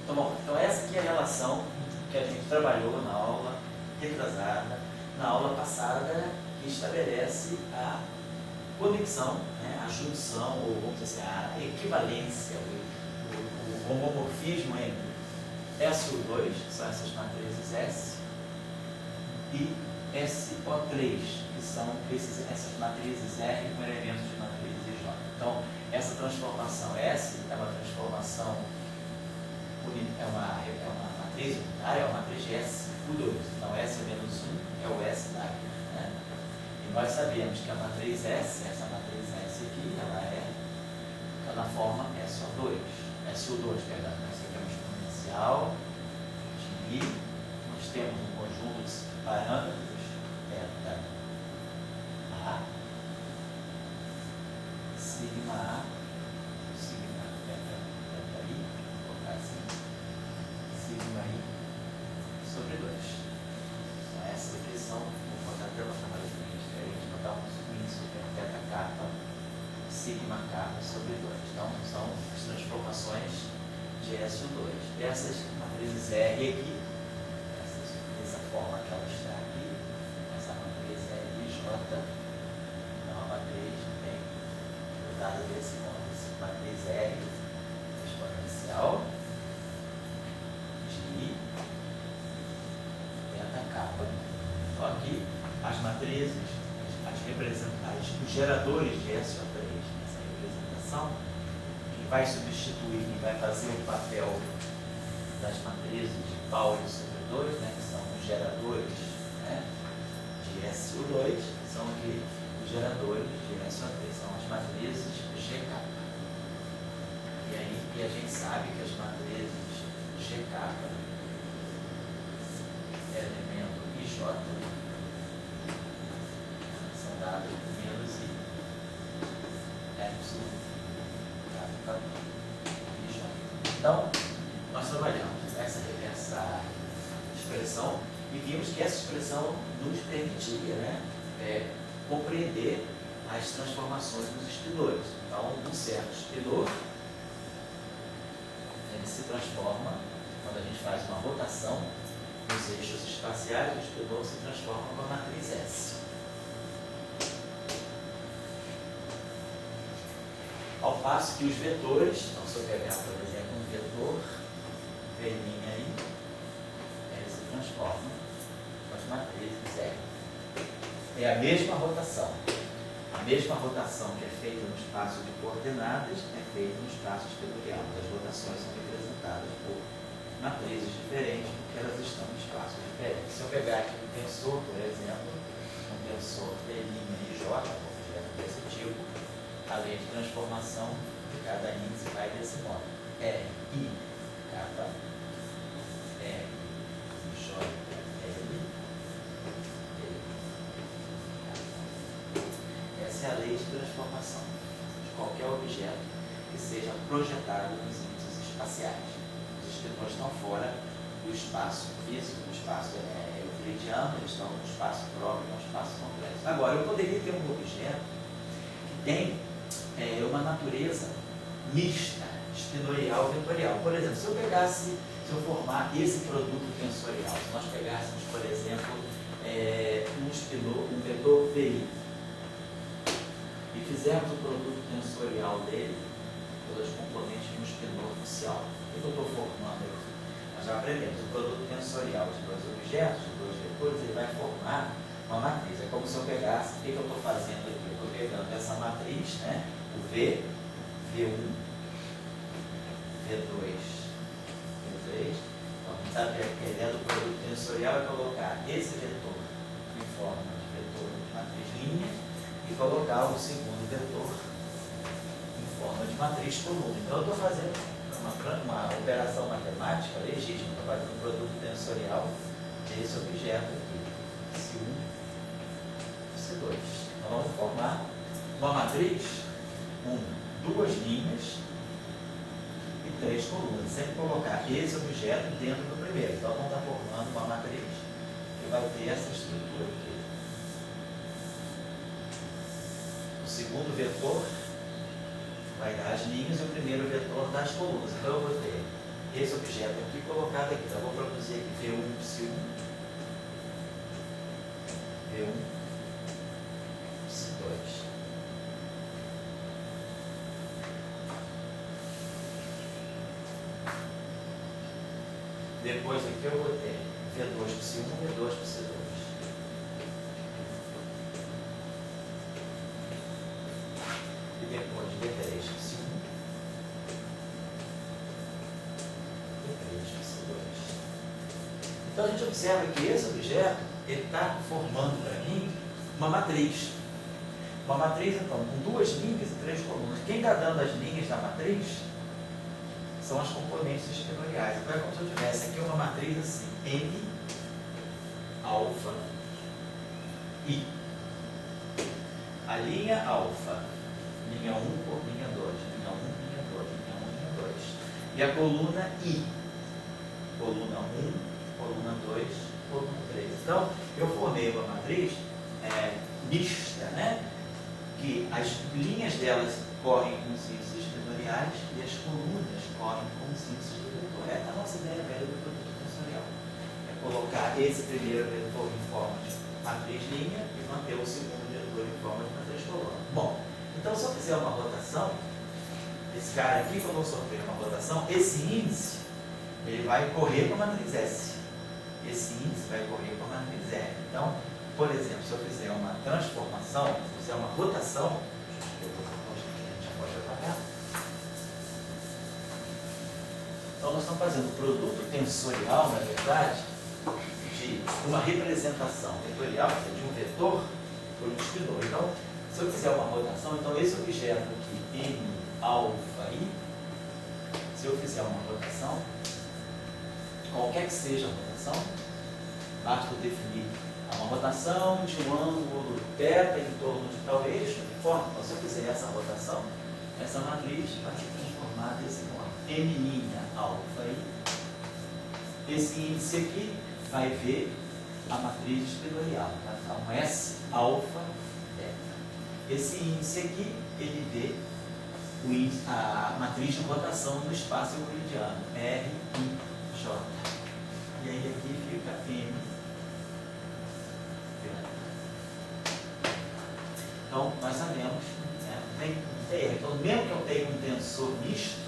Então, bom, então essa aqui é a relação que a gente trabalhou na aula retrasada, na aula passada, que estabelece a conexão, né, a junção, ou vamos dizer assim, a equivalência, o homomorfismo entre SO2, que são essas matrizes S, e SO3, que são essas matrizes R com elementos de matrizes J. Então, essa transformação S é uma transformação, é uma matriz unitária, é uma matriz de SU2. Então, S é menos 1 é o S da área, né? E nós sabemos que a matriz S, essa matriz S aqui, ela é na forma SO2, perdão. Essa aqui é uma exponencial de I. Nós temos um conjunto de parâmetros, θ A, sigma A, sigma θ I, vou colocar assim, sigma I sobre 2. Então, essas aqui são, vou botar até uma camada diferente, botar um índice de θ kappa, sigma K sobre 2. Então, são as transformações de SO2. Essas matrizes R aqui, dessa forma que ela está aqui, essa matriz RJ, é uma matriz bem dada desse modo. Essa matriz R exponencial de I, θ kappa. Então, aqui, as matrizes, os geradores de SO3, essa representação, que vai substituir e vai fazer o papel das matrizes de Pauli sobre 2, né, que são os geradores, né, de SO2, que são aqui os geradores de SO3, são as matrizes GK. E aí a gente sabe que as matrizes GK, elemento IJ, são dadas por menos I, epsilon, IJ. Então, nós trabalhamos essa expressão e vimos que essa expressão nos permitia, né, compreender as transformações dos espinores. Então, um certo espinor, ele se transforma, quando a gente faz uma rotação nos eixos espaciais, o espinor se transforma numa matriz S. Ao passo que os vetores, então se eu pegar, por exemplo, um vetor V' aí, ele se transforma com as matrizes R. É a mesma rotação. A mesma rotação que é feita no espaço de coordenadas é feita no espaço espinorial. As rotações são representadas por matrizes diferentes porque elas estão em espaços diferentes. Se eu pegar aqui um tensor, por exemplo, um tensor V' e J, um objeto desse tipo, a lei de transformação de cada índice vai desse modo. R, I, kappa, R, J, L, essa é a lei de transformação de qualquer objeto que seja projetado nos índices espaciais. Os espinores estão fora do espaço físico, o espaço euclidiano, eles estão no espaço próprio, no espaço complexo. Agora, eu poderia ter um objeto que tem uma natureza mista, espinorial e vetorial. Por exemplo, se eu formar esse produto tensorial, se nós pegássemos, por exemplo, um vetor VI e fizermos o produto tensorial dele pelas componentes de um espinor inicial, o que eu estou formando aqui? Nós já aprendemos, o produto tensorial de dois objetos, de dois vetores, ele vai formar uma matriz. É como se eu pegasse, o que eu estou fazendo aqui? Eu estou pegando essa matriz, né? O V, V1, V2, V3. Então, a gente está querendo o produto tensorial é colocar esse vetor em forma de vetor de matriz linha e colocar o segundo vetor em forma de matriz coluna. Então, eu estou fazendo uma operação matemática legítima, estou fazendo um produto tensorial desse objeto aqui, C1, C2. Então, vamos formar uma matriz com duas linhas e três colunas. Sempre colocar esse objeto dentro do primeiro. Então, vamos estar formando uma matriz que vai ter essa estrutura aqui. O segundo vetor vai dar as linhas e o primeiro vetor dá as colunas. Então, eu vou ter esse objeto aqui colocado aqui. Então, eu vou produzir aqui V1 psi 1, V1 psi 2. Depois aqui eu vou ter V2 psi 1, V2 psi 2. E depois V3 psi 1, V3 psi 2. Então a gente observa que esse objeto está formando para mim uma matriz. Uma matriz, então, com 2 linhas e 3 colunas. Quem está dando as linhas da matriz são as componentes espinoriais. Então é como se eu tivesse aqui uma matriz assim, N, alfa, I. A linha alfa, linha 1 por linha 2, linha 1, linha 2, linha 1, linha 2. E a coluna I, coluna 1, coluna 2, coluna 3. Então, eu formei uma matriz mista, né? Que as linhas delas correm com os índices espinoriais e as colunas correm com os índices do vetor. É a nossa ideia velha do produto tensorial. É colocar esse primeiro vetor em forma de matriz linha e manter o segundo vetor em forma de matriz coluna. Bom, então se eu fizer uma rotação, esse cara aqui, quando eu sofrer uma rotação, esse índice ele vai correr com a matriz S. Esse índice vai correr com a matriz R. Então, por exemplo, se eu fizer uma transformação, se eu fizer uma rotação, já pode apagar. Então, nós estamos fazendo o produto tensorial, na verdade, de uma representação vetorial, de um vetor por um espinor. Então, se eu fizer uma rotação, então esse objeto aqui, M, alfa, I, se eu fizer uma rotação, qualquer que seja a rotação, basta eu definir uma rotação de um ângulo θ em torno de tal eixo, de forma, então, se eu fizer essa rotação, essa matriz vai se transformar desse modo. M' alfa I. Esse índice aqui vai ver a matriz espinorial. Vai ficar um S alfa θ. Esse índice aqui, ele vê a matriz de rotação no espaço euclidiano, R, I, J. E aí aqui fica M. Então, nós sabemos, né, tem erro. Então, mesmo que eu tenha um tensor misto,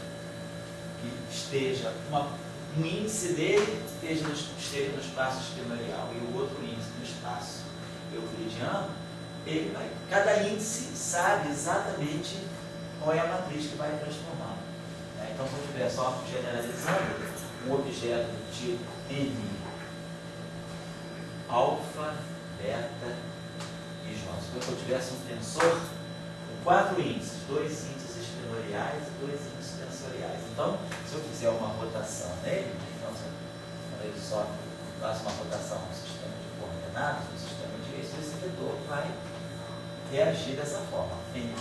que esteja, um índice dele esteja no espaço espinorial e o outro índice no espaço euclidiano, cada índice sabe exatamente qual é a matriz que vai transformar. Então, se eu estiver só generalizando um objeto do tipo M, alfa, beta e J. Se eu tivesse um tensor com 4 índices, 2 índices espinoriais e 2 índices tensoriais. Então, se eu fizer uma rotação nele, então, quando ele só faz uma rotação no sistema de coordenadas, no sistema de eixos, esse vetor vai reagir dessa forma. N',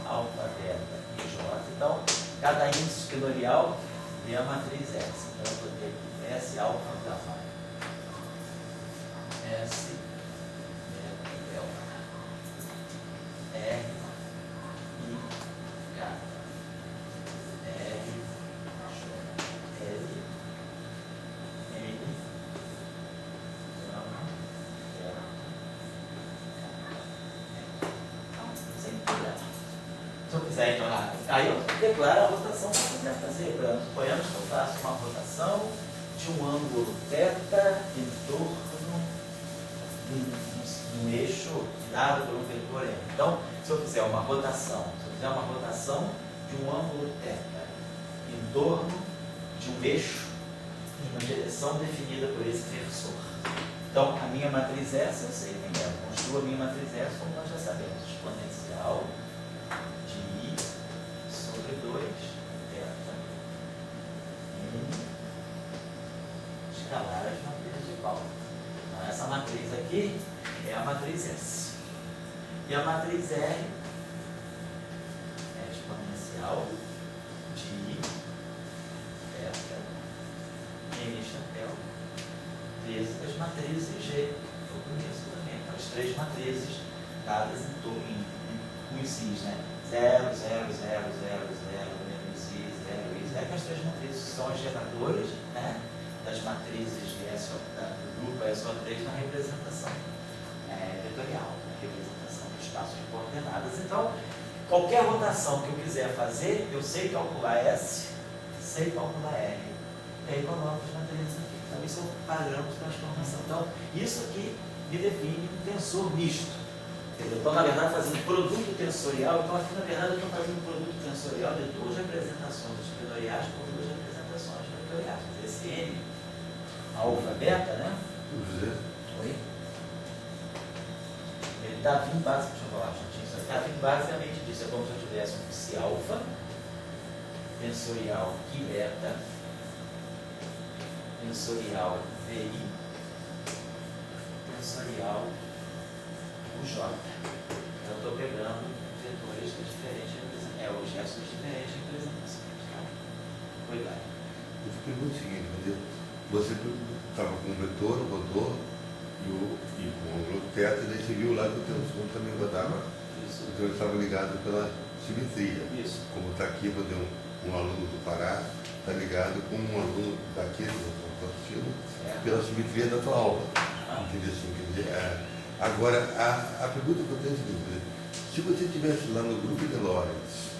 alfa, beta e J. Então, cada índice espinorial é a matriz S. Então, eu vou ter aqui S alfa gama. S beta delta. R I K. R J L N gama delta. Sem problema. Se eu quiser, então, aí eu declaro a rotação que eu quiser fazer. Suponhamos que eu faço uma rotação de um ângulo θ em torno de um eixo dado por um vetor M. Então, se eu fizer uma rotação, de um ângulo θ em torno de um eixo em uma direção definida por esse versor. Então, a minha matriz S, eu sei quem é. Eu construo a minha matriz S como nós já sabemos. Exponencial de I sobre 2 θ N escalar as matrizes de Pauli. Então, essa matriz aqui é a matriz S. E a matriz R é exponencial de I θ N chapéu vezes as matrizes G. Eu conheço também. As 3 matrizes dadas em com os Is, né? 0, 0, 0, 0, 0, menos I, 0, I, 0. considere que as três matrizes são os geradores, né, das matrizes de do grupo SO3 na representação vetorial, na representação do espaço de coordenadas. Então, qualquer rotação que eu quiser fazer, eu sei calcular S, sei calcular R. E aí coloco as matrizes aqui. Então, isso é o padrão de transformação. Então, isso aqui me define um tensor misto. Entendeu? Então, na verdade, fazendo produto tensorial. Então, aqui, na verdade, eu estou fazendo um produto tensorial de duas representações espinoriais por duas representações vetoriais. Esse N, alfa, beta, né? Oi? Ele está vindo basicamente, deixa eu falar, gente, está vindo basicamente disso. É como se eu tivesse um psi alfa, tensorial que beta, tensorial VI, tensorial UJ. Então, eu estou pegando vetores de diferentes representações, objetos de diferentes representações. Tá? Cuidado. Eu te pergunto o seguinte, você estava com um vetor, rodou, e com o ângulo θ, e daí você viu lá que o tensor também rodava. Isso. Então ele estava ligado pela simetria. Isso. Como está aqui, vou ter um aluno do Pará, está ligado com um aluno daqui do Faustino, pela simetria da tua aula. Entendeu assim? Quer dizer, agora, a pergunta que eu tenho é a seguinte: se você estivesse lá no grupo de Lorentz,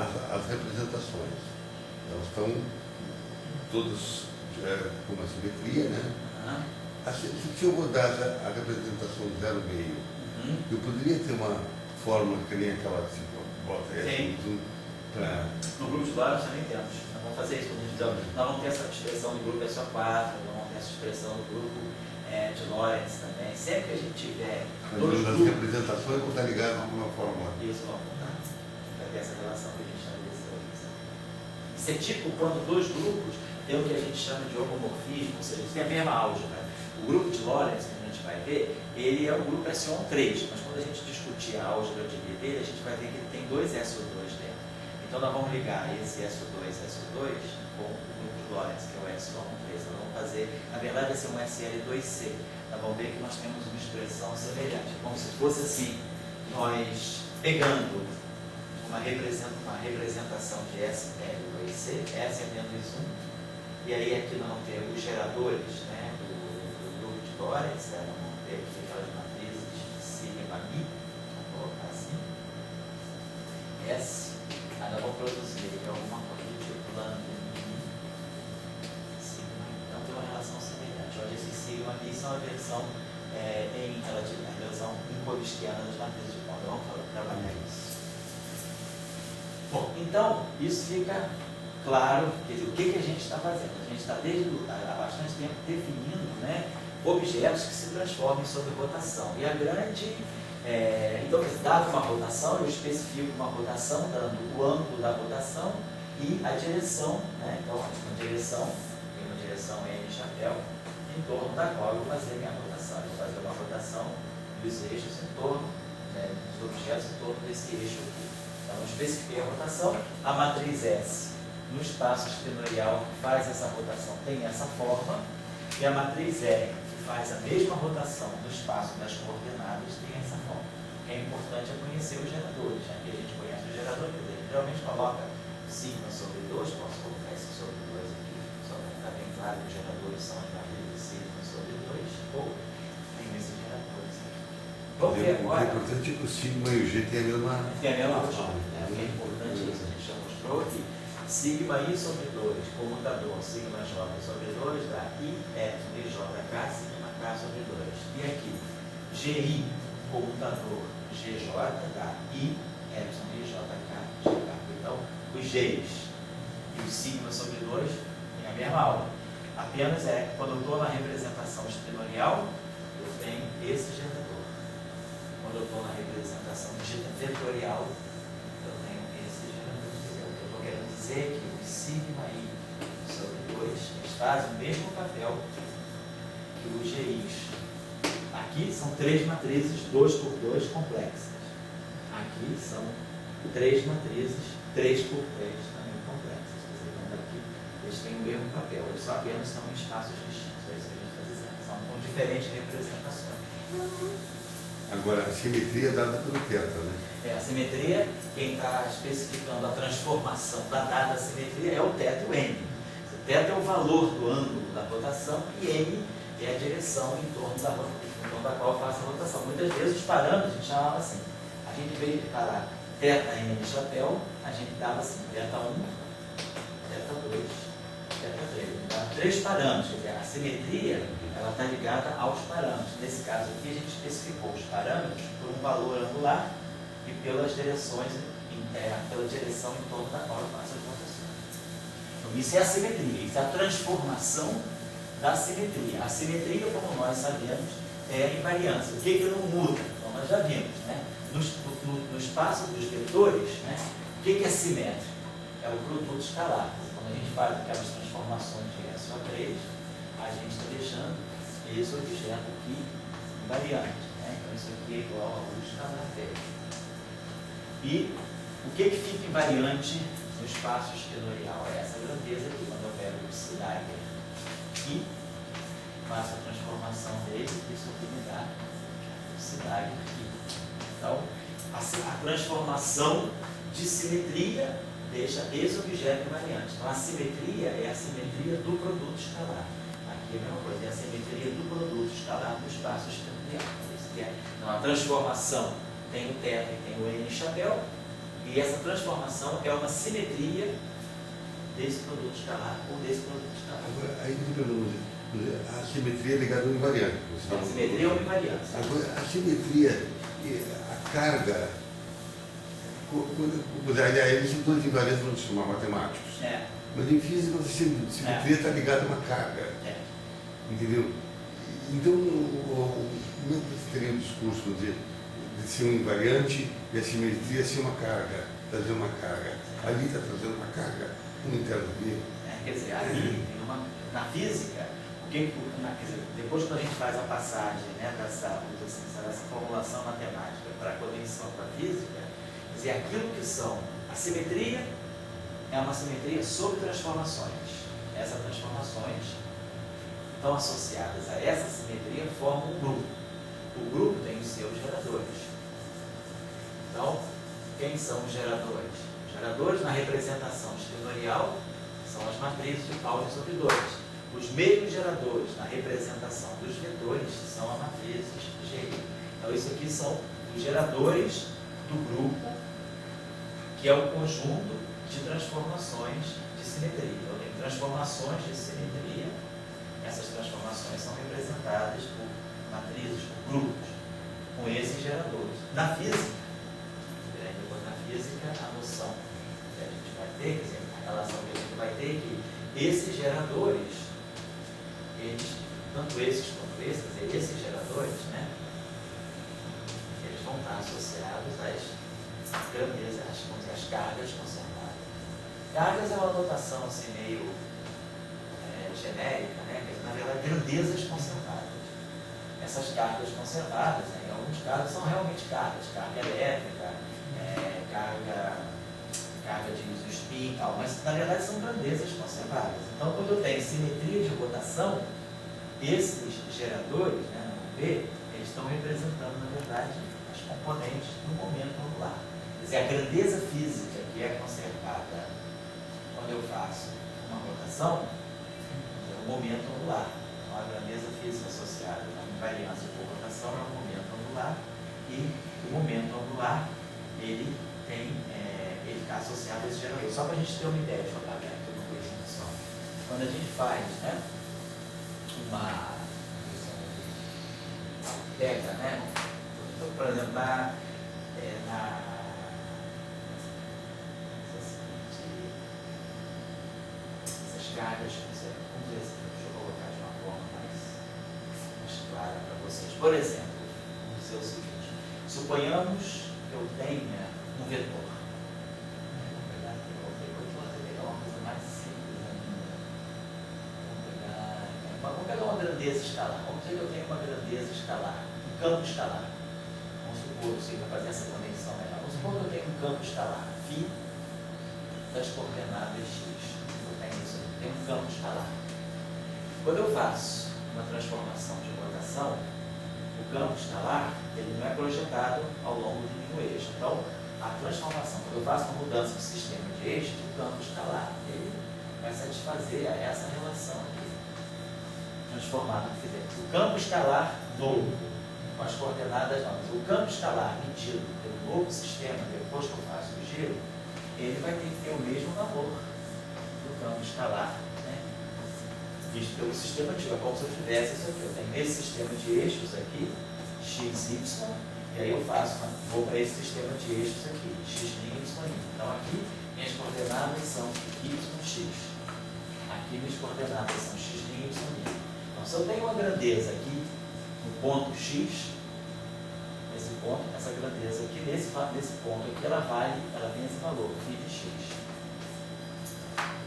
as representações, elas estão todas com uma simetria, né? Se eu rodasse a representação 0,5, eu poderia ter uma fórmula que nem aquela que você bota aí. No grupo de Lorentz também temos. Nós vamos fazer isso. Nós vamos ter essa expressão do grupo SO4, nós vamos ter essa expressão do grupo de Lorentz também. Sempre que a gente tiver dois Mas grupos, as representações vão estar ligadas com uma fórmula. isso vamos contar. Vai ter essa relação que a gente estabeleceu. Isso é tipo quando dois grupos tem o que a gente chama de homomorfismo, ou seja, eles têm a mesma álgebra. O grupo de Lorentz, que a gente vai ver, ele é o grupo SO3, mas quando a gente discutir a álgebra de B dele, a gente vai ver que ele tem dois SO2 dentro. Então nós vamos ligar esse SO2 com o grupo de Lorentz, que é o SO3. Nós vamos fazer, na verdade, vai ser um SL2C. Nós vamos ver que nós temos uma expressão semelhante, como se fosse assim, nós pegando uma representação de SL2C, S é menos 1, e aí aqui nós vamos ter os geradores, né, do grupo de Lorentz, né, nós vamos ter aqui aquelas matrizes sigma mi, vamos colocar assim, S, aí nós vamos produzir aqui alguma coisa do tipo lambda mi, sigma, então tem uma relação semelhante, onde esses sigma mi são a versão em relatividade, a versão incolistiana das matrizes de ponta. Vamos trabalhar isso. Bom, então, isso fica claro, quer dizer, o que a gente está fazendo? A gente está desde há bastante tempo definindo, né, objetos que se transformem sob rotação. E a grande... então, dada uma rotação, eu especifico uma rotação, dando o ângulo da rotação e a direção, né? Então, uma direção, tem uma direção N chapéu, em torno da qual eu vou fazer a minha rotação. Eu vou fazer uma rotação dos eixos em torno, né, dos objetos em torno desse eixo aqui. Então, eu especifiquei a rotação, a matriz S no espaço espinorial que faz essa rotação tem essa forma, e a matriz R, que faz a mesma rotação no espaço das coordenadas, tem essa forma. O que é importante é conhecer os geradores, né? Que a gente conhece o gerador, que ele geralmente coloca sigma sobre 2, posso colocar esse sobre 2 aqui, só para ficar bem claro que os geradores são as matrizes de sigma sobre 2, ou tem esses geradores aqui. Vamos ver agora. O importante é que o sigma e o G têm a mesma forma. O que é importante é isso, a gente já mostrou aqui. Sigma I sobre 2, comutador, sigma J sobre 2, dá I, E, JK, sigma K sobre 2. E aqui, GI, comutador, GJ, dá I, E, JK, GK. Então, os Gs e os sigma sobre 2 têm a mesma aula. Apenas quando eu estou na representação espinorial, eu tenho esse gerador. Quando eu estou na representação vetorial, eu tenho esse gerador. O que eu estou querendo dizer é que os sigma I sobre 2 eles fazem o mesmo papel que os GIs. Aqui são três matrizes 2 por 2 complexas. Aqui são três matrizes 3 por 3 também complexas. Então, daqui eles têm o mesmo papel, eles só apenas estão em espaços distintos. É isso que a gente está dizendo. São com diferentes representações. Agora, a simetria é dada pelo θ, né? A simetria, quem está especificando a transformação da dada simetria é o θ e o n. O θ é o valor do ângulo da rotação e n é a direção em torno da qual faço a rotação. Muitas vezes os parâmetros a gente chamava assim. A gente veio para θ, n e chapéu, a gente dava assim, θ1, θ2, θ3. Dava 3 parâmetros, quer dizer, a simetria ela está ligada aos parâmetros. Nesse caso aqui, a gente especificou os parâmetros por um valor angular e pelas direções, pela direção em torno da qual eu faço as rotações. Então, isso é a simetria, isso é a transformação da simetria. A simetria, como nós sabemos, é a invariância. O que não muda? Então, nós já vimos, né? No espaço dos vetores, né? O que é simétrico? É o produto escalar. Quando a gente faz aquelas transformações de S a 3, a gente está deixando esse objeto aqui invariante. Né? Então, isso aqui é igual a U escalar 3. E o que fica invariante no espaço esquenorial? É essa grandeza aqui. Quando eu pego o Psi-Dagger aqui, faço a transformação dele, isso aqui me dá o Psi-Dagger aqui. Então, a transformação de simetria deixa esse objeto invariante. Então, a simetria é a simetria do produto escalar. Aqui é a mesma coisa, é a simetria do produto escalar no espaço esquenorial. Então, a transformação tem o θ e tem o n chapéu, e essa transformação é uma simetria desse produto escalar ou desse produto escalar. Agora, aí a simetria é ligada ao invariante. A simetria é uma invariância. Agora, a simetria, a carga, eles são todos invariantes, vamos chamar matemáticos. Mas em física, a simetria está ligada a uma carga. Entendeu? Então, como é que teria um discurso de ser um invariante e a simetria ser uma carga, trazer uma carga? Ali está trazendo uma carga, um interno. Quer dizer, ali, na física, depois que a gente faz a passagem, né, dessa formulação matemática para a conexão com a física, quer dizer, aquilo que são a simetria é uma simetria sobre transformações. Essas transformações estão associadas a essa simetria formam um grupo. O grupo tem os seus geradores. Então, quem são os geradores? Os geradores na representação esquenorial são as matrizes de Pauli sobre 2. Os meios geradores na representação dos vetores são as matrizes G. Então, isso aqui são os geradores do grupo, que é o conjunto de transformações de simetria. Então, tem transformações de simetria. Essas transformações são representadas por matrizes, por grupos, com esses geradores. Na física, a noção que a gente vai ter, quer dizer, a relação que a gente vai ter é que esses geradores, tanto esses quanto esses, quer dizer, esses geradores, né, eles vão estar associados às grandezas, às cargas conservadas. Cargas é uma notação assim, meio genérica, né? Na verdade, grandezas conservadas. Essas cargas conservadas, né, em alguns casos, são realmente cargas, carga elétrica, carga de uso spin e tal, mas na verdade são grandezas conservadas. Então, quando eu tenho simetria de rotação, esses geradores, né, no V, eles estão representando, na verdade, as componentes do momento angular. Quer dizer, a grandeza física que é conservada quando eu faço uma rotação é o momento angular. Então, a grandeza física associada à invariância por rotação é o momento angular, e o momento angular ele está associado a esse gerador. Só para a gente ter uma ideia, deixa eu apagar aqui uma coisa só. Quando a gente faz, né, pega, né, por exemplo, essas cargas, deixa eu colocar de uma forma mais clara para vocês. Por exemplo, vamos dizer o seguinte: suponhamos que eu tenha um vetor. Vamos pegar uma coisa mais simples ainda. Vamos pegar uma grandeza escalar. Vamos dizer que eu tenho uma grandeza escalar, um campo escalar. Vamos supor, eu vou fazer essa conexão melhor. Vamos supor que eu tenho um campo escalar, φ das coordenadas x. Eu tenho isso aqui, tenho um campo escalar. Quando eu faço uma transformação de rotação, o campo escalar ele não é projetado ao longo de nenhum eixo. Então, a transformação, quando eu faço uma mudança no sistema de eixos, o campo escalar ele vai satisfazer a essa relação aqui, transformada no fizer. O campo escalar novo, com as coordenadas novas, o campo escalar medido pelo novo sistema, depois que eu faço o giro, ele vai ter que ter o mesmo valor do campo escalar, né? Visto pelo sistema antigo. É como se eu tivesse isso aqui. Eu tenho esse sistema de eixos aqui, x, y, e aí eu vou para esse sistema de eixos aqui, x', y'. Então aqui minhas coordenadas são y, x. Aqui minhas coordenadas são x', y'. Então se eu tenho uma grandeza aqui no ponto x, esse ponto, essa grandeza aqui, nesse ponto aqui, ela tem esse valor, φ de x.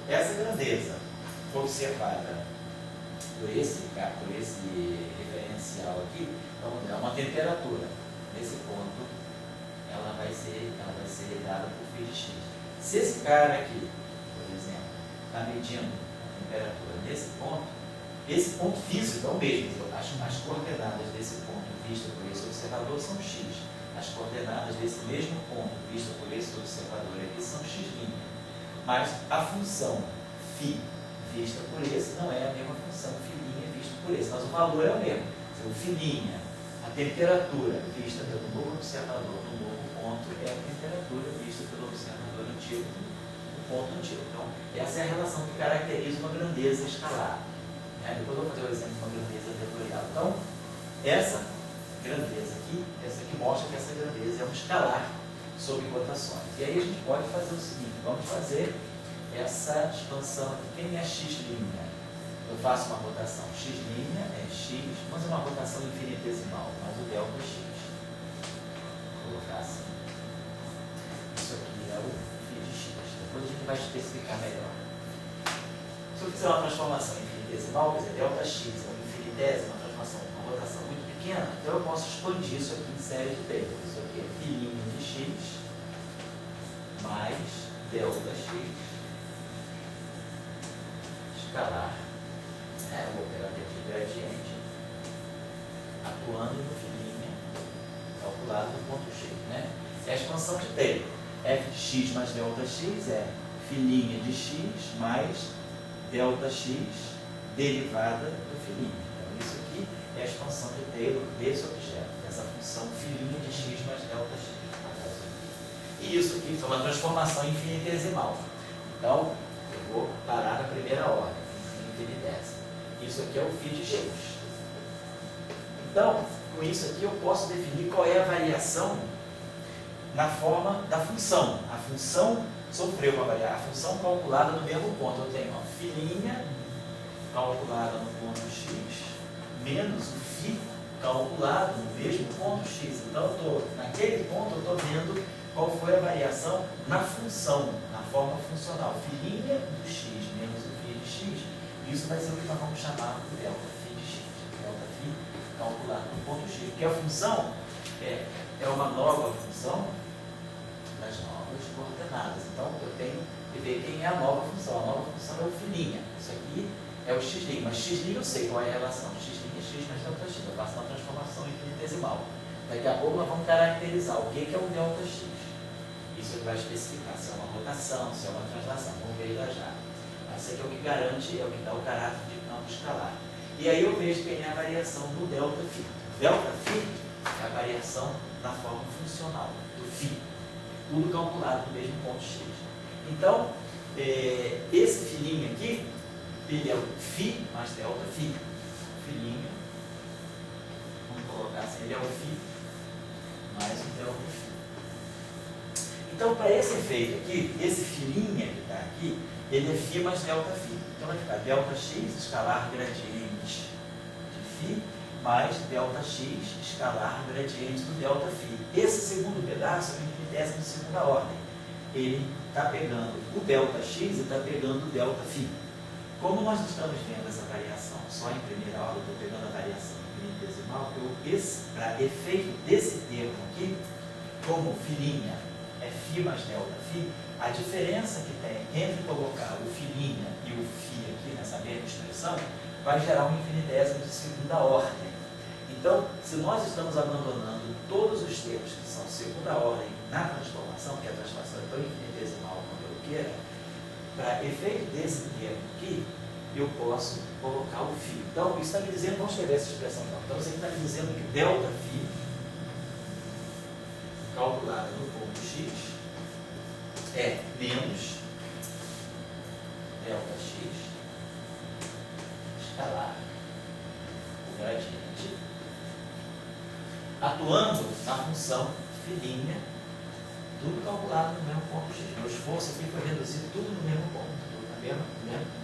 Essa grandeza observada por esse referencial aqui, vamos dar uma temperatura. Nesse ponto, ela vai ser dada por φ de x. Se esse cara aqui, por exemplo, está medindo a temperatura nesse ponto, esse ponto físico é o mesmo. As coordenadas desse ponto vista por esse observador são x. As coordenadas desse mesmo ponto vista por esse observador aqui são x'. Mas a função φ vista por esse não é a mesma função φ' vista por esse, mas o valor é o mesmo. O φ', a temperatura vista pelo novo observador no novo ponto é a temperatura vista pelo observador antigo no ponto antigo. Então, essa é a relação que caracteriza uma grandeza escalar. Depois eu vou fazer o exemplo de uma grandeza vetorial. Então, essa grandeza aqui, essa aqui mostra que essa grandeza é um escalar sobre rotações. E aí a gente pode fazer o seguinte, vamos fazer essa expansão aqui. Quem é x'? Eu faço uma rotação x' é x, mas é uma rotação infinitesimal, mas o delta é x. Vou colocar assim. Isso aqui é o φ de x. Depois a gente vai especificar melhor. Se eu fizer uma transformação infinitesimal, quer dizer, delta x é um infinitésimo, uma rotação muito pequena, então eu posso expandir isso aqui em série de termos. Isso aqui é φ' de x mais delta x escalar, o operador de gradiente, atuando no φ' calculado no ponto x. É a expansão de Taylor. F de x mais delta x é φ' de x mais delta x derivada do φ'. Então, isso aqui é a expansão de Taylor desse objeto, dessa função φ' de x mais delta x. E isso aqui foi uma transformação infinitesimal. Então, eu vou parar na primeira ordem, infinitésima. Isso aqui é o φ de x. Então, com isso aqui eu posso definir qual é a variação na forma da função. A função sofreu uma variação, a função calculada no mesmo ponto. Eu tenho φ' calculada no ponto x menos o φ calculado no mesmo ponto x. Então, naquele ponto eu estou vendo qual foi a variação na função, na forma funcional. φ' do x menos o φ de x, isso vai ser o que nós vamos chamar de delta φ de x. Delta φ calculado no ponto x. Porque a função é uma nova função das novas coordenadas. Então, eu tenho que ver quem é a nova função. A nova função é o φ'. Isso aqui é o x'. Mas x' eu sei qual é a relação. X' é x mais delta x. Eu faço uma transformação infinitesimal. Daqui a pouco nós vamos caracterizar o que é o delta x. Isso ele vai especificar se é uma rotação, se é uma translação. Vamos ver já já. Mas isso aqui é o que garante, é o que dá o caráter de campo escalar. E aí eu vejo quem é a variação do delta φ. Delta φ é a variação na forma funcional do φ. Tudo calculado no mesmo ponto x. Então, esse φ' aqui, ele é o φ mais delta φ. Φ', vamos colocar assim, ele é o φ mais o delta φ. Então, para esse efeito aqui, esse φ' que está aqui, ele é φ mais delta φ. Então vai ficar delta x escalar gradiente de φ mais delta x escalar gradiente do delta φ. Esse segundo pedaço é o infinitésimo de segunda ordem. Ele está pegando o delta x e está pegando o delta φ. Como nós estamos vendo essa variação só em primeira ordem, estou pegando a variação infinitesimal, para efeito desse termo aqui, como φ' é φ mais delta φ, a diferença que tem entre colocar o φ' e o φ aqui nessa mesma expressão vai gerar um infinitésimo de segunda ordem. Então, se nós estamos abandonando todos os termos que são segunda ordem na transformação, que a transformação é tão infinitesimal quanto eu queira, para efeito desse termo aqui, eu posso colocar o φ. Então, isso está me dizendo, vamos escrever essa expressão então. Então, isso aqui está me dizendo que ΔΦ, calculada no ponto x, é menos ΔX escalar o gradiente, atuando na função φ', tudo calculado no mesmo ponto x. Meu esforço aqui foi reduzir tudo no mesmo ponto, tudo no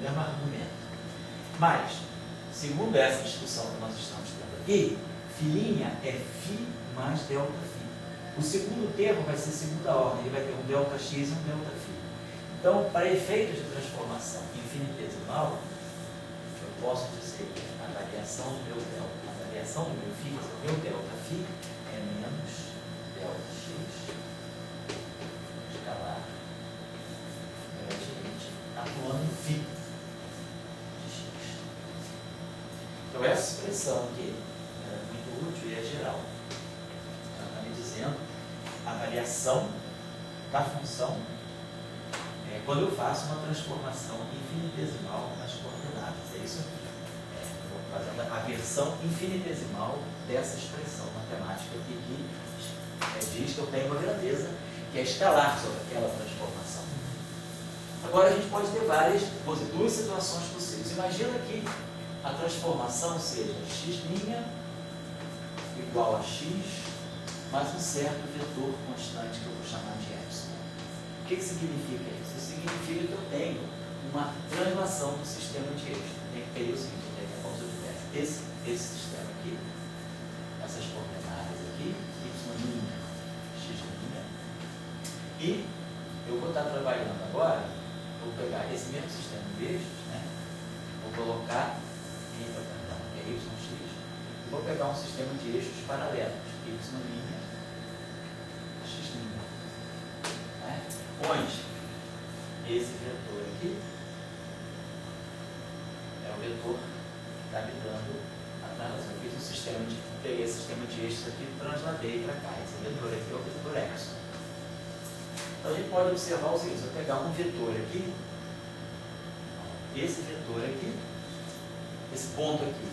mesmo argumento. Mas, segundo essa discussão que nós estamos tendo aqui, φ' é φ mais ΔΦ. O segundo termo vai ser segunda ordem, ele vai ter um ΔX e um ΔΦ. Então, para efeitos de transformação infinitesimal, eu posso dizer que a variação do meu delta, a variação do meu φ, o meu ΔΦ, é menos ΔX escalar gradiente atuando no φ de x. Então, essa expressão aqui é muito útil e é geral. Ela está me dizendo a variação da função quando eu faço uma transformação infinitesimal nas coordenadas. É isso aqui. Vou fazendo a versão infinitesimal dessa expressão matemática aqui que diz que eu tenho uma grandeza que é escalar sobre aquela transformação. Agora a gente pode ter duas situações possíveis. Imagina que a transformação seja x' igual a x mais um certo vetor constante que eu vou chamar de epsilon. O que significa isso? Isso significa que eu tenho uma translação do sistema de eixo. Tem que ter o seguinte, é como se eu tivesse esse sistema aqui, essas coordenadas aqui, y', x', e eu vou estar trabalhando agora, vou pegar esse mesmo sistema de eixos, vou colocar que é yx, e vou pegar um sistema de eixos paralelos, y', x', onde esse vetor aqui é o vetor que está me dando a translação. Eu fiz um sistema peguei esse sistema de eixos aqui e transladei para cá. Esse vetor aqui é o vetor epsilon. Então a gente pode observar o seguinte: se eu pegar um vetor aqui, esse vetor aqui, esse ponto aqui,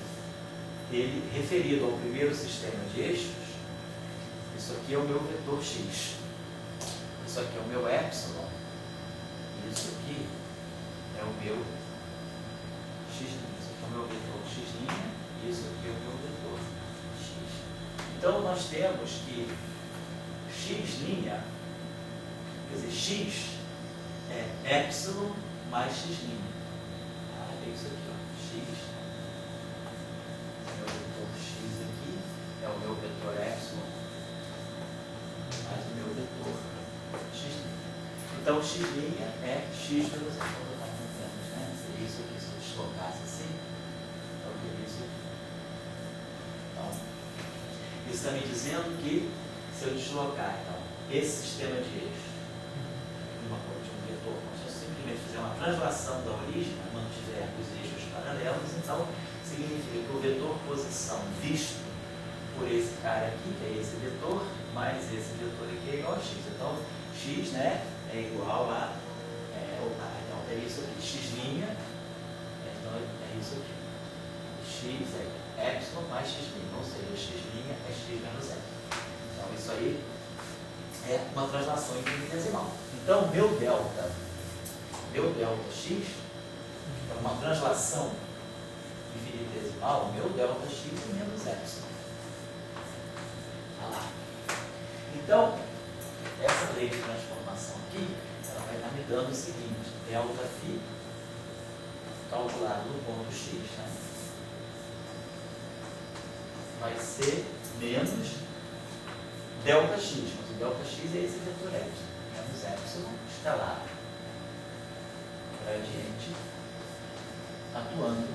ele referido ao primeiro sistema de eixos, isso aqui é o meu vetor x. Isso aqui é o meu epsilon, e isso aqui é o meu x'. Isso aqui é o meu vetor x', e isso aqui é o meu vetor x. Então, nós temos que x', quer dizer, x é epsilon mais x'. É isso aqui, ó. X é o meu vetor x aqui, é o meu vetor epsilon mais o meu vetor x'. Então, x' é x vezes a conta da né? Seria isso aqui, se eu deslocasse assim, eu teria isso aqui. Então, isso está me dizendo que se eu deslocar, então, esse sistema de eixo de um vetor, se eu simplesmente fizer uma translação da origem, mantiver os eixos paralelos, então, significa que o vetor posição visto por esse cara aqui, que é esse vetor, mais esse vetor aqui é igual a x. Então, x, é igual a... então, é isso aqui. X', então é isso aqui. X é epsilon mais x', ou seja, x' é x menos epsilon. Então, isso aí é uma translação infinitesimal. Então, meu delta x é uma translação infinitesimal, meu delta x é menos epsilon. Olha lá. Então, essa lei de transformação aqui, ela vai estar me dando o seguinte: ΔΦ calculado no ponto x, vai ser menos ΔX, mas o ΔX é esse vetor epsilon, menos epsilon escalar gradiente atuando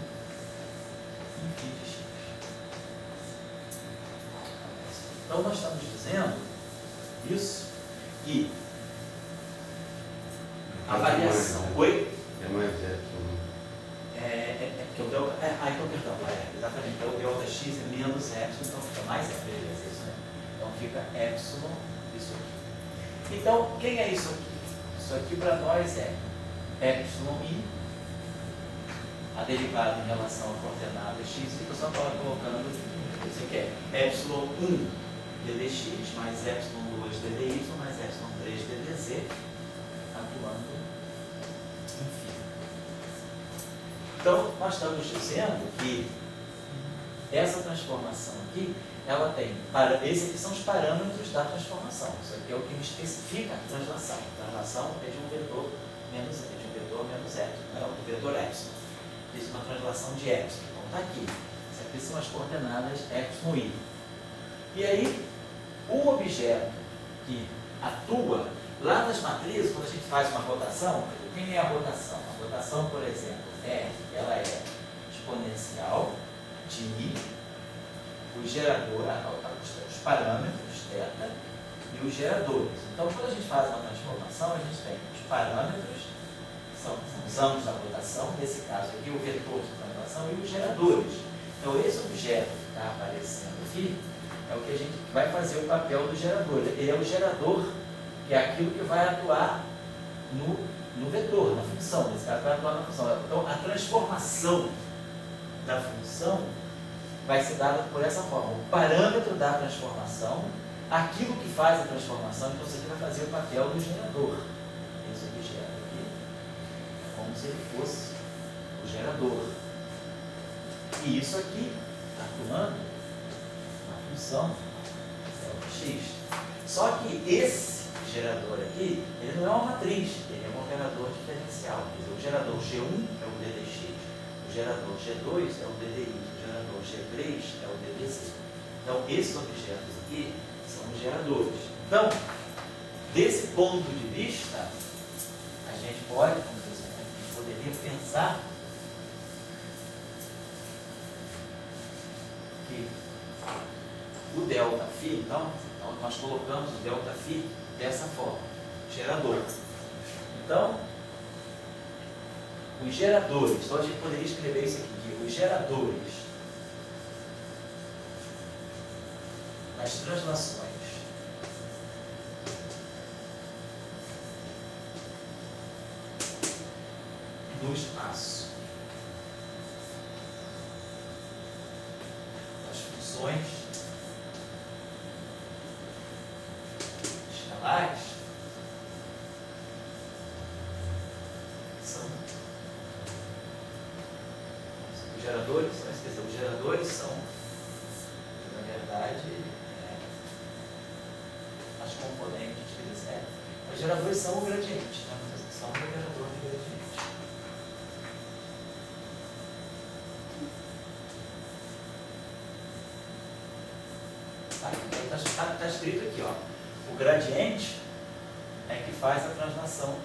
em φ de x. Então, nós estamos dizendo isso e a variação. Oi? É mais epsilon. Então, perdão, exatamente. Então, o x é menos epsilon, então fica mais epsilon, isso, né? Então fica epsilon, isso aqui. Então, quem é isso aqui? Isso aqui para nós é epsilon i, a derivada em relação à coordenada x, e eu só estou colocando isso aqui é epsilon 1 ddx mais epsilon 2 ddy mais epsilon 3 ddz, atuando em φ. Então, nós estamos dizendo que essa transformação aqui, ela tem, esses aqui são os parâmetros da transformação. Isso aqui é o que me especifica a translação. A translação é de um vetor menos epsilon, não é um vetor epsilon. Fiz uma translação de epsilon. Então está aqui. Isso aqui são as coordenadas epsilon i. E aí, o objeto que atua lá nas matrizes, quando a gente faz uma rotação, quem é a rotação? A rotação, por exemplo, ela é exponencial de i, o gerador, os parâmetros θ e os geradores. Então, quando a gente faz uma transformação, a gente tem os parâmetros, que são os ângulos da rotação, nesse caso aqui, o vetor de translação, e os geradores. Então, esse objeto que está aparecendo aqui é o que a gente vai fazer o papel do gerador. Ele é o gerador, que é aquilo que vai atuar no vetor, na função. Nesse caso, vai atuar na função. Então, a transformação da função vai ser dada por essa forma. O parâmetro da transformação, aquilo que faz a transformação, então isso aqui vai fazer o papel do gerador. Esse objeto aqui é como se ele fosse o gerador. E isso aqui, atuando na função, é o x. Só que esse gerador aqui, ele não é uma matriz, ele é um operador diferencial. Quer dizer, o gerador G1 é o ddx, o gerador G2 é o ddi, o gerador G3 é o ddz. Então, esses objetos aqui são os geradores. Então, desse ponto de vista, a gente pode, como por exemplo, a gente poderia pensar que o ΔΦ, então nós colocamos o ΔΦ dessa forma, gerador. Então, os geradores, então a gente poderia escrever isso aqui, os geradores das translações no espaço das funções escalares são os geradores, os geradores são, na verdade, as componentes, os geradores são o gradiente, né? São o gerador de gradiente. Está escrito aqui, ó. O gradiente é que faz a translação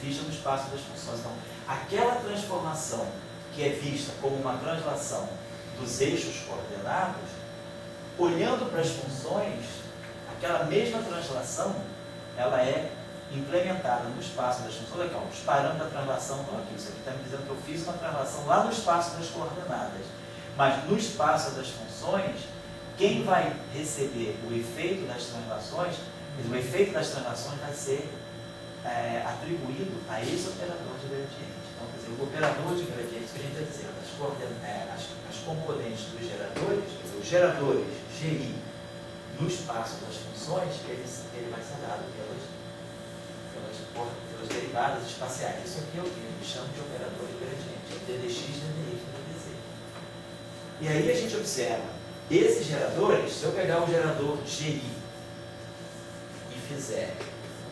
vista no espaço das funções. Então, aquela transformação que é vista como uma translação dos eixos coordenados, olhando para as funções, aquela mesma translação, ela é implementada no espaço das funções. Olha aqui, os parâmetros da translação estão aqui. Isso aqui está me dizendo que eu fiz uma translação lá no espaço das coordenadas. Mas no espaço das funções, quem vai receber o efeito das translações, o efeito das translações vai ser atribuído a esse operador de gradiente. Então, quer dizer, o operador de gradiente, que a gente vai dizer, as componentes dos geradores, quer dizer, os geradores GI no espaço das funções, ele vai ser dado pelas derivadas espaciais. Isso aqui é o que eles chamam de operador de gradiente, é ddx, ddy, dz. E aí a gente observa, esses geradores, se eu pegar o gerador GI e fizer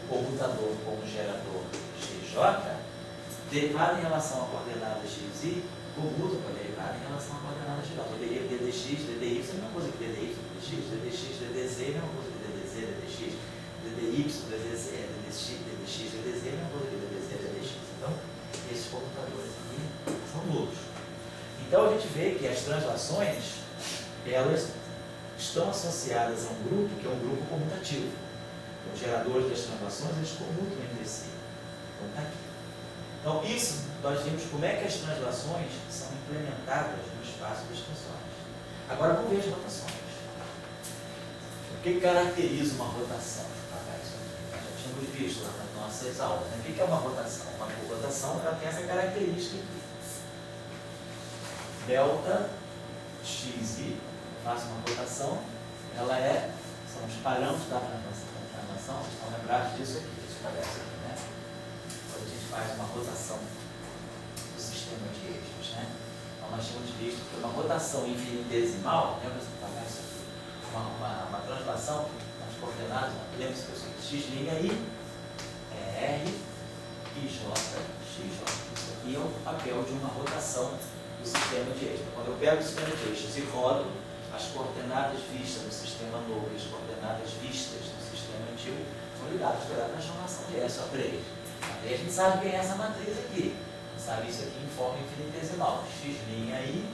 o comutador como gerador GJ, derivada em relação à coordenada xi, comuta com a derivada em relação à coordenada GJ. Eu teria ddx, ddy, é a mesma coisa que ddy, ddx, dddz, é a mesma coisa que ddz, ddx, ddy, ddzz, ddx, dddz, é a mesma coisa que ddz, ddx. Então, esses comutadores aqui são nulos. Então, a gente vê que as translações, elas estão associadas a um grupo que é um grupo comutativo. Os geradores das translações, eles comutam entre si. Então, está aqui. Então, isso, nós vimos como é que as translações são implementadas no espaço das funções. Agora vamos ver as rotações. O que caracteriza uma rotação? Nós já tínhamos visto lá nas nossas aulas. Né? O que é uma rotação? Uma rotação ela tem essa característica aqui. Delta xi, faço uma rotação, ela são os parâmetros da translação, vocês estão lembrados disso aqui, isso parece aqui, né? Quando a gente faz uma rotação do sistema de eixos, né? Então nós tínhamos visto que uma rotação infinitesimal, lembra se pagar isso aqui? Uma translação nas coordenadas, lembra-se que eu sei x' aí é R e J, xj. Isso aqui é o papel de uma rotação do sistema de eixos. Quando eu pego o sistema de eixos e rodo, as coordenadas vistas no sistema novo e as coordenadas vistas no sistema antigo são ligadas pela transformação de S, só 3. Aí a gente sabe quem é essa matriz aqui. A gente sabe isso aqui em forma infinitesimal. X' aí,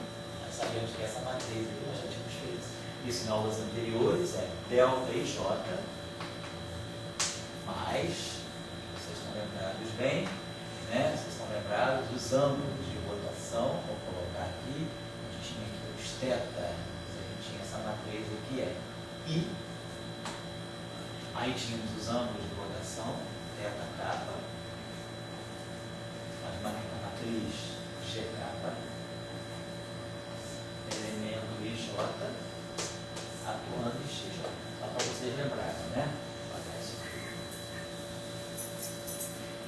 nós sabemos que essa matriz aqui, nós já tínhamos feito isso em aulas anteriores, é delta e J mais, vocês estão lembrados bem, né? Vocês estão lembrados dos ângulos de rotação, vou colocar aqui, a gente tinha aqui os θ, a gente tinha essa matriz aqui, é I, aí tínhamos os ângulos de rotação, θ, a matriz GK, elemento IJ, atuando em XJ, só para vocês lembrarem, né?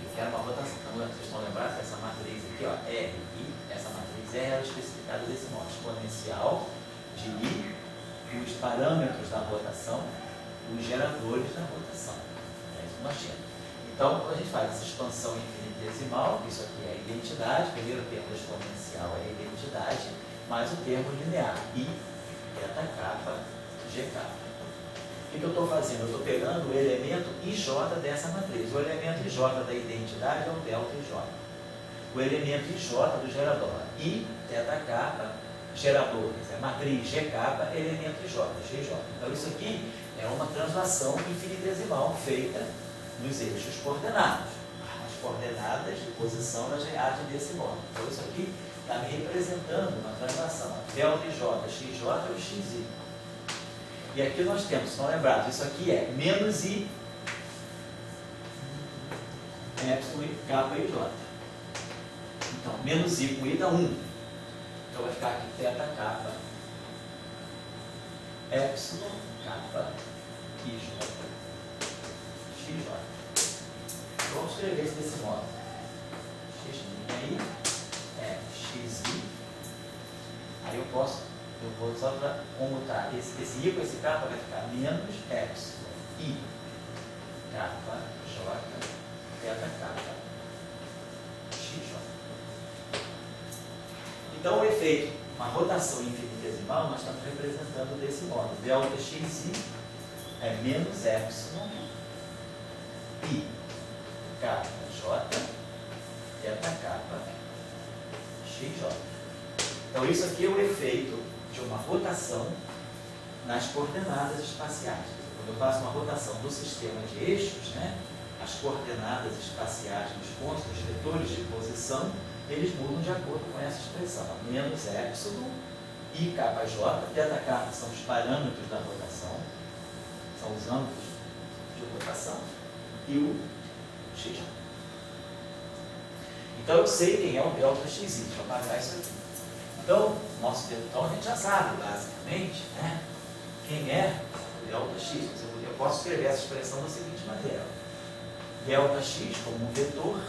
Eu quero uma rotação, então vocês estão lembrados dessa matriz aqui, ó, R, I, essa matriz R é especificada desse modo, exponencial de I, os parâmetros da rotação, os geradores da rotação. É isso que nós temos. Então, quando a gente faz essa expansão infinitesimal, isso aqui é a identidade, primeiro termo da exponencial é a identidade, mais o termo linear, I, θ, GK. O que eu estou fazendo? Eu estou pegando o elemento IJ dessa matriz. O elemento IJ da identidade é o delta IJ. O elemento IJ do gerador, I, θk, geradores, é matriz GK, elemento IJ, XJ. Então isso aqui é uma translação infinitesimal feita nos eixos coordenados. As coordenadas de posição elas reagem desse modo. Então isso aqui está me representando uma translação. Delta IJ, XJ é o XI. E aqui nós temos, estão lembrados, isso aqui é menos I, epsilon, K e J. Então, menos I com I dá 1. Então vai ficar aqui θ, K, epsilon, K e J, XJ. Vamos escrever isso desse modo. X' aí é XI. Aí eu vou só para comutar esse I com esse K vai ficar menos epsilon I K J θk XJ. Então o efeito, uma rotação infinitesimal, nós estamos representando desse modo. Delta XI é menos epsilon I K J θk XJ. Então isso aqui é o efeito de uma rotação nas coordenadas espaciais. Quando eu faço uma rotação do sistema de eixos, né, as coordenadas espaciais dos pontos, dos vetores de posição, eles mudam de acordo com essa expressão. Menos epsilon, I, K, J, θk são os parâmetros da rotação, são os ângulos de rotação, e o XJ. Então eu sei quem é o delta XI, deixa eu apagar isso aqui. Então, então a gente já sabe, basicamente, né, quem é o delta x. Eu posso escrever essa expressão da seguinte maneira. Delta x como um vetor.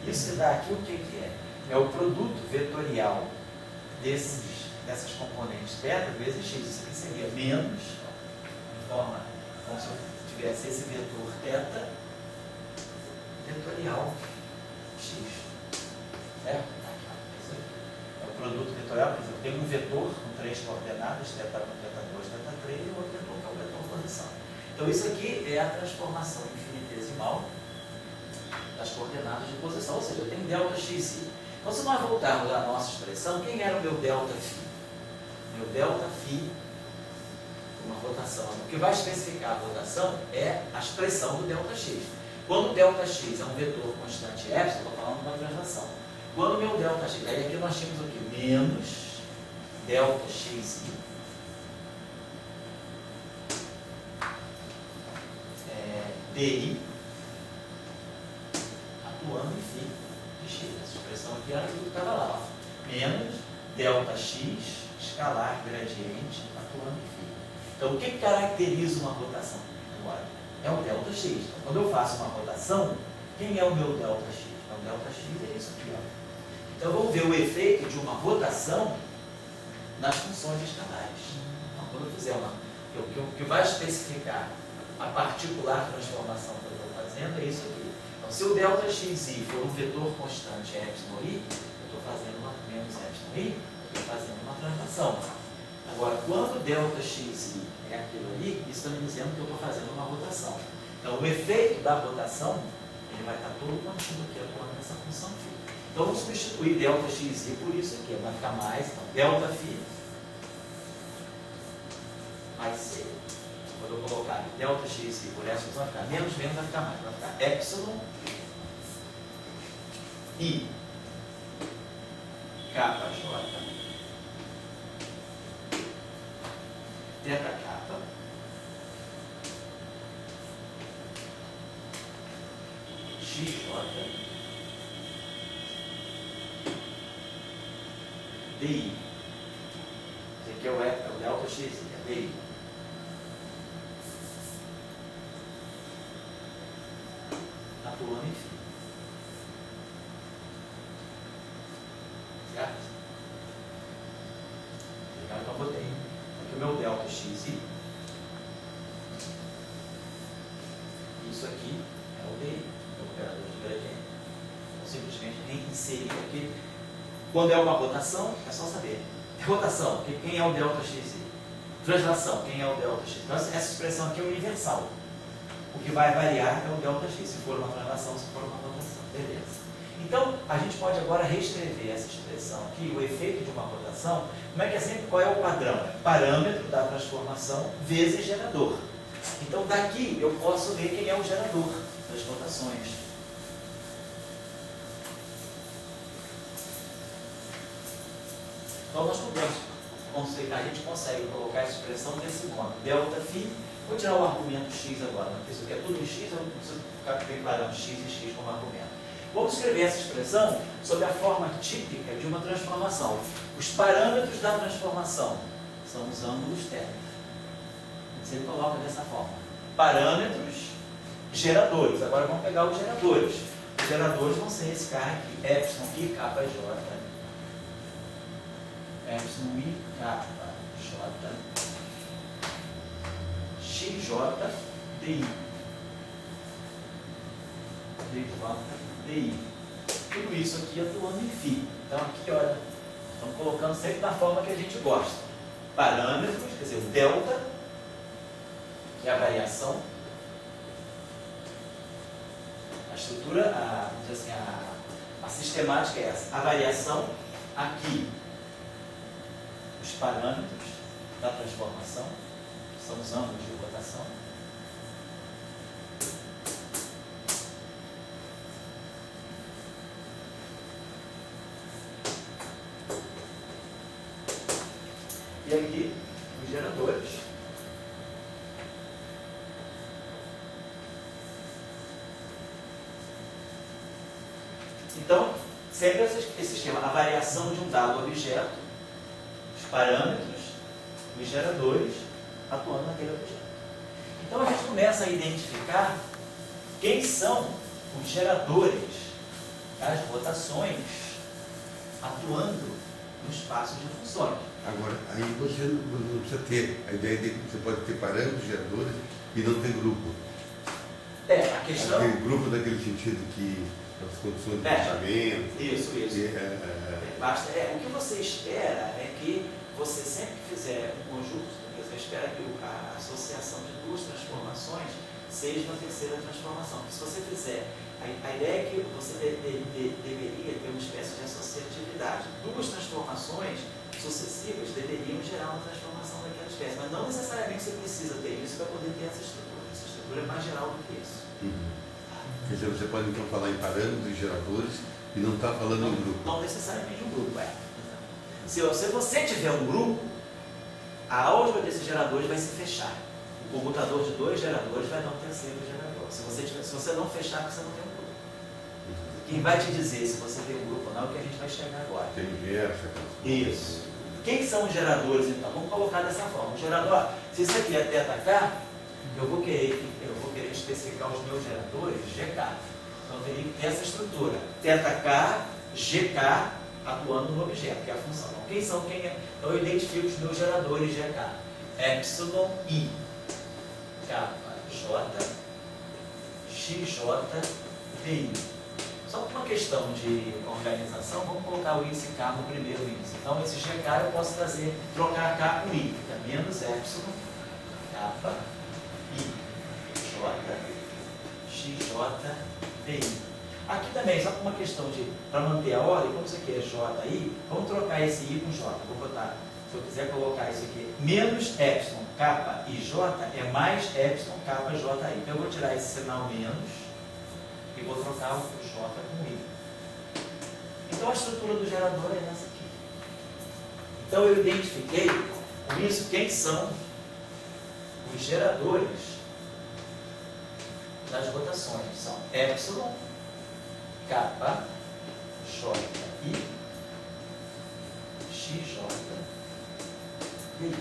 Isso que dá aqui o que é? É o produto vetorial dessas componentes θ vezes x. Isso aqui seria menos, de forma como se eu tivesse esse vetor θ vetorial x. Certo? Produto vetorial, por exemplo, tem um vetor com 3 coordenadas, θ1, θ2, θ3, e o outro vetor que é o vetor posição. Então isso aqui é a transformação infinitesimal das coordenadas de posição, ou seja, eu tenho delta xi. Então se nós voltarmos à nossa expressão, quem era o meu delta φ? Meu delta φ, uma rotação. O que vai especificar a rotação é a expressão do delta x. Quando o delta x é um vetor constante epsilon, estou falando de uma translação. Quando o meu delta x, aí aqui nós tínhamos o quê? Menos delta xi di atuando em φ de x. Essa expressão aqui era tudo que estava lá. Ó. Menos delta x escalar gradiente atuando em φ. Então, o que caracteriza uma rotação? Agora, é o delta x. Então, quando eu faço uma rotação, quem é o meu delta x? O delta x é isso aqui. Ó. Então, vamos ver o efeito de uma rotação nas funções escalares. Então, quando eu fizer o que vai especificar a particular transformação que eu estou fazendo é isso aqui. Então, se o delta xi for um vetor constante epsilon i, eu estou fazendo uma menos epsilon i, eu estou fazendo uma translação. Agora, quando o delta xi é aquilo ali, isso está me dizendo que eu estou fazendo uma rotação. Então, o efeito da rotação, ele vai estar todo contido aqui atuando nessa função φ. Então, vamos substituir delta xi por isso aqui, vai ficar mais, então, delta φ vai ser, quando eu colocar delta xi por essa, vai ficar menos, vai ficar mais, vai ficar epsilon i kappa j teta kappa xj di. Esse aqui é o delta x, é di. Atuando em φ. Certo? Então, eu botei aqui o meu delta xi. Isso aqui é o di, o operador de gradiente. Então, simplesmente inserir aqui. Quando é uma rotação, é só saber. Rotação, quem é o delta xi? Translação, quem é o delta x? Então, essa expressão aqui é universal. O que vai variar é o delta x, se for uma translação, se for uma rotação. Beleza. Então, a gente pode agora reescrever essa expressão aqui, o efeito de uma rotação. Como é que é sempre? Qual é o padrão? É parâmetro da transformação vezes gerador. Então, daqui eu posso ver quem é o gerador das rotações. Então, nós a gente consegue colocar essa expressão desse modo. Delta φ, vou tirar o argumento x agora, porque isso aqui é tudo em x, eu não preciso ficar declarando x e x como argumento. Vamos escrever essa expressão sob a forma típica de uma transformação. Os parâmetros da transformação são os ângulos térmicos. Você coloca dessa forma. Parâmetros, geradores. Agora vamos pegar os geradores. Os geradores vão ser esse cara aqui, epsilon i kappa j. Epsilon i kappa j xj di. di. Tudo isso aqui atuando em φ. Então aqui, olha, estamos colocando sempre da forma que a gente gosta. Parâmetros, quer dizer, o delta, que é a variação. A estrutura, vamos dizer assim, a sistemática é essa. A variação aqui. Os parâmetros da transformação são os ângulos de rotação. E aqui, os geradores. Então, sempre esse esquema, a variação de um dado objeto, os parâmetros, os geradores, atuando naquele objeto. Então, a gente começa a identificar quem são os geradores das rotações atuando no espaço de funções. Agora, aí você não precisa ter a ideia de que você pode ter parâmetros, geradores e não ter grupo. A questão... Aquele grupo naquele sentido que as condições de pensamento... Isso. O que você espera é que você sempre fizer um conjunto, você espera que a associação de duas transformações seja uma terceira transformação. Porque se você fizer... A ideia é que você deveria ter uma espécie de associatividade. Duas transformações sucessivas deveriam gerar uma transformação daquela espécie, mas não necessariamente você precisa ter isso para poder ter essa estrutura. Essa estrutura é mais geral do que isso. Quer dizer, você pode então falar em parâmetros e geradores e não está falando em grupo. Não necessariamente um grupo, Se você tiver um grupo, a álgebra desses geradores vai se fechar. O comutador de 2 geradores vai dar um terceiro gerador. Se você não fechar, você não tem um grupo. Quem vai te dizer se você tem um grupo ou não é o que a gente vai chegar agora. Tem inversa. Isso. Quem são os geradores, então? Vamos colocar dessa forma. O gerador, se isso aqui é θk, eu vou querer especificar os meus geradores GK. Então eu teria que ter essa estrutura. θk, GK, atuando no objeto, que é a função. Então, então eu identifico os meus geradores GK. Epsilon I, K, J, XJ, DI. Só por uma questão de organização, vamos colocar o índice K no primeiro índice. Então, esse GK eu posso trocar K com I, fica menos epsilon, K, I, J, XJ, DI. Aqui também, só por uma questão para manter a ordem, como isso aqui é J, I, vamos trocar esse I com J. Vou botar, se eu quiser colocar isso aqui, menos epsilon, K e J é mais epsilon, K, J, I. Então, eu vou tirar esse sinal menos e vou trocar o J com I. Então, a estrutura do gerador é essa aqui. Então, eu identifiquei, com isso, quem são os geradores das rotações. São epsilon, K, J, I, XJ, DI.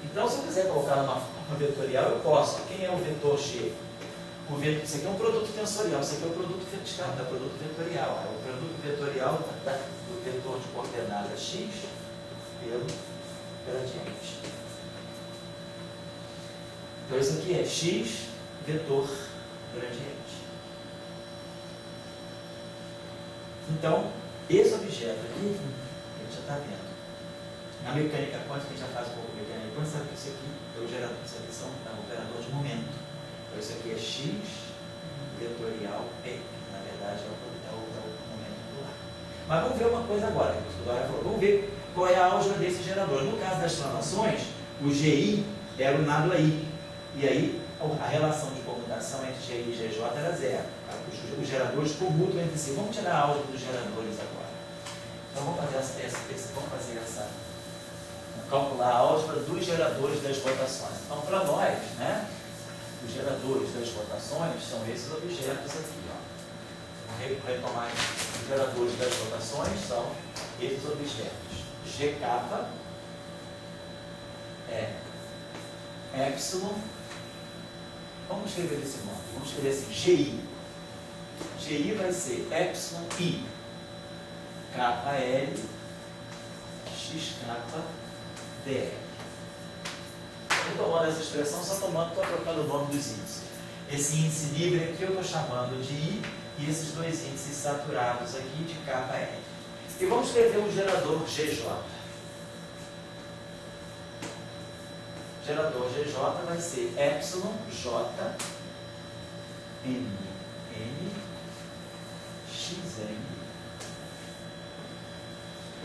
Então, se eu quiser colocar numa forma vetorial, eu posso. Quem é o vetor G? Isso aqui é um produto tensorial, isso aqui é o produto vetorial. É o produto vetorial do vetor de coordenadas x pelo gradiente. Então, isso aqui é x vetor gradiente. Então, esse objeto aqui, a gente já está vendo. Na mecânica quântica, a gente já faz um pouco de mecânica quântica, sabe que isso aqui é o gerador, isso aqui são o operador de momento. Então, isso aqui é x vetorial P, na verdade é o momento angular. Mas vamos ver uma coisa agora, que o Dória falou. Vamos ver qual é a álgebra desse gerador. No caso das translações, o GI era o nado I. E aí, a relação de comutação entre GI e GJ era zero. Os geradores comutam entre si. Vamos tirar a álgebra dos geradores agora. Então vamos calcular a álgebra dos geradores das rotações. Então, para nós, né, os geradores das rotações são esses objetos aqui. Vamos retomar. Os geradores das rotações são esses objetos. GK é epsilon. Vamos escrever desse modo. Vamos escrever assim, GI. GI vai ser epsilon I, KL, XK, DR. Estou tomando essa expressão, estou trocando o nome dos índices. Esse índice livre aqui eu estou chamando de I e esses dois índices saturados aqui de KL. E vamos escrever um gerador GJ. Gerador GJ vai ser epsilon J N N XN D.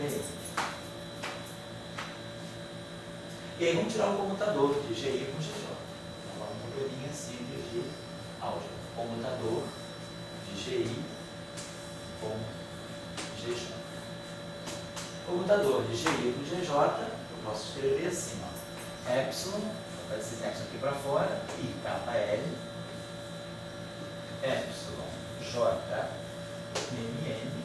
E aí vamos tirar o comutador de GI com GJ. Então, uma probleminha simples de álgebra. Comutador de GI com GJ. Comutador de GI com GJ, eu posso escrever assim, ó. Epsilon, vou botar esse epsilon aqui para fora, I, KL, epsilon, J, N.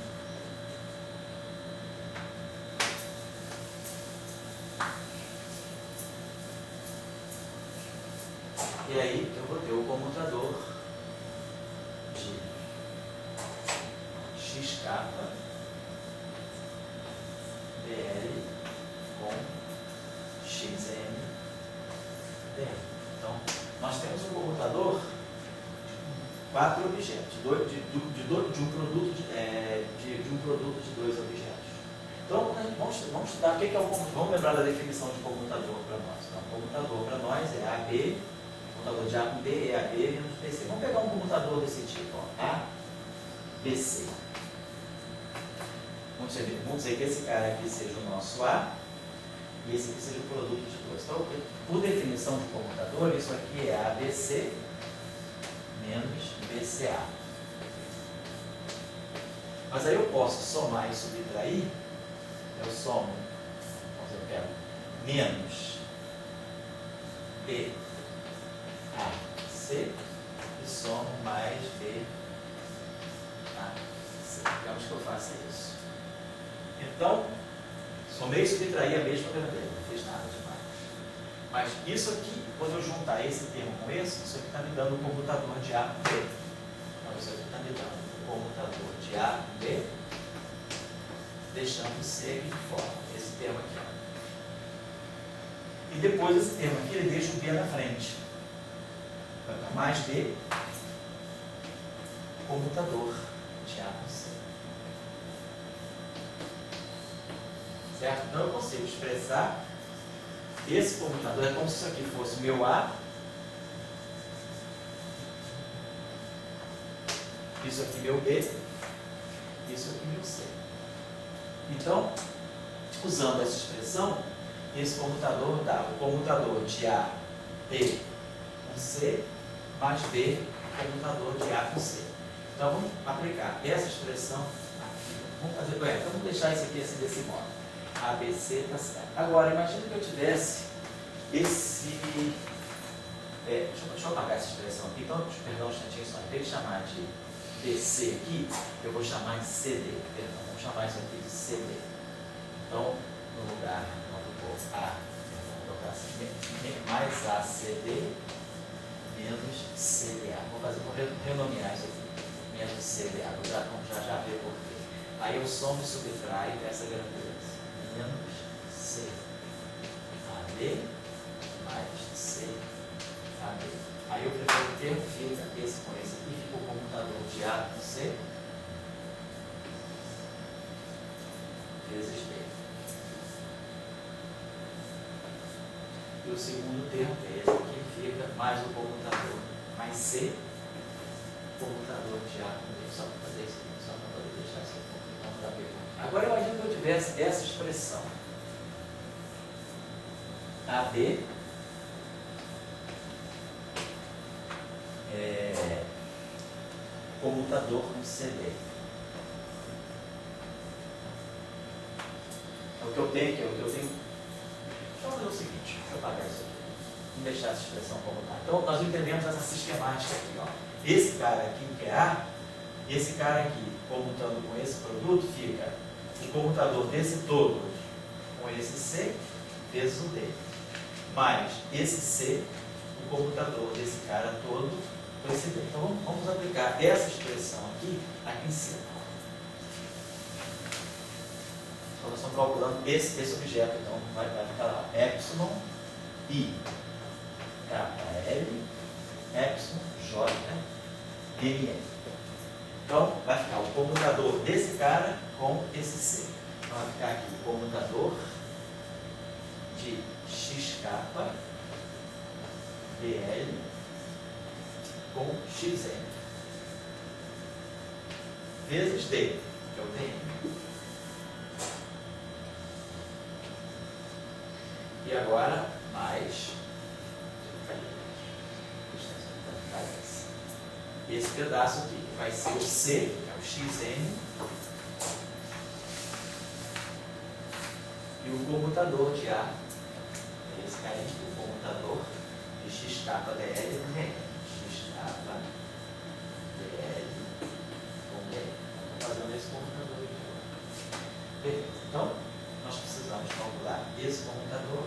E aí eu vou ter o comutador de XK, BL com XN. Então, nós temos um comutador de 4 objetos, de um produto de 2 objetos. Então, vamos estudar o que é o comutador. Vamos lembrar da definição de comutador para nós. Então, comutador para nós é AB, comutador de A com B é AB menos BC. Vamos pegar um comutador desse tipo, ó, A, BC. Vamos dizer que esse cara aqui seja o nosso A, e esse aqui seja o produto de 2. Então, por definição de comutador, isso aqui é ABC menos BCA. Mas aí eu posso somar e subtrair, eu somo, eu pego menos B A C e somo mais B A C. Digamos que eu faça isso. Então, somei e subtraí a mesma grandeza, não fiz nada demais. Mas isso aqui, quando eu juntar esse termo com esse, isso aqui está me dando o comutador de A com B. Então, isso aqui está me dando o comutador de A com B, deixando C aqui de fora, esse termo aqui. E depois esse termo aqui, ele deixa o B na frente. Vai dar mais B, comutador de A com C. Certo? Então eu consigo expressar esse comutador, é como se isso aqui fosse meu A, isso aqui meu B, isso aqui meu C. Então, usando essa expressão, esse comutador dá o comutador de A, B com C, mais B, comutador de A com C. Então vamos aplicar essa expressão aqui. Vamos deixar isso aqui assim desse modo. ABC está certo. Agora, imagina que eu tivesse esse... deixa eu apagar essa expressão aqui. Então, perdão um instantinho só. Em vez de chamar de BC aqui, eu vou chamar de CD. Perdão, vamos chamar isso aqui de CD. Então, no lugar, vamos pôr A, vou colocar assim, mais ACD, menos CDA. Vou renomear isso aqui. Menos CDA. Já ver por quê. Aí eu somo e subtraio essa grandeza. Menos C AB mais C AB. Aí o primeiro termo fica esse com esse aqui, fica o comutador de A com C vezes B. E o segundo termo, que é esse aqui, fica mais o comutador mais C, comutador de A com B. Só para fazer isso aqui, só para poder deixar isso aqui. Agora imagina que eu tivesse essa expressão. AB comutador com CD. O que eu tenho aqui, Deixa eu fazer o seguinte, deixa eu apagar isso aqui. Vamos deixar essa expressão como está. Então nós entendemos essa sistemática aqui. Ó. Esse cara aqui que é A, e esse cara aqui, comutando com esse produto, fica o comutador desse todo com esse C vezes o D. Mais esse C, o comutador desse cara todo com esse D. Então vamos aplicar essa expressão aqui em cima. Então nós estamos calculando esse objeto. Então vai ficar lá epsilon I kappa L epsilon J ML. Então, vai ficar o comutador desse cara com esse C. Então, vai ficar aqui o comutador de XK DL com XM vezes D, que é o DM. E agora, mais esse pedaço aqui, que vai ser o C, que é o XM, e o comutador de A, esse cara aqui, o comutador de XKDL com DM. XKDL com DM. Estou fazendo esse comutador aqui. Beleza. Então, nós precisamos calcular esse comutador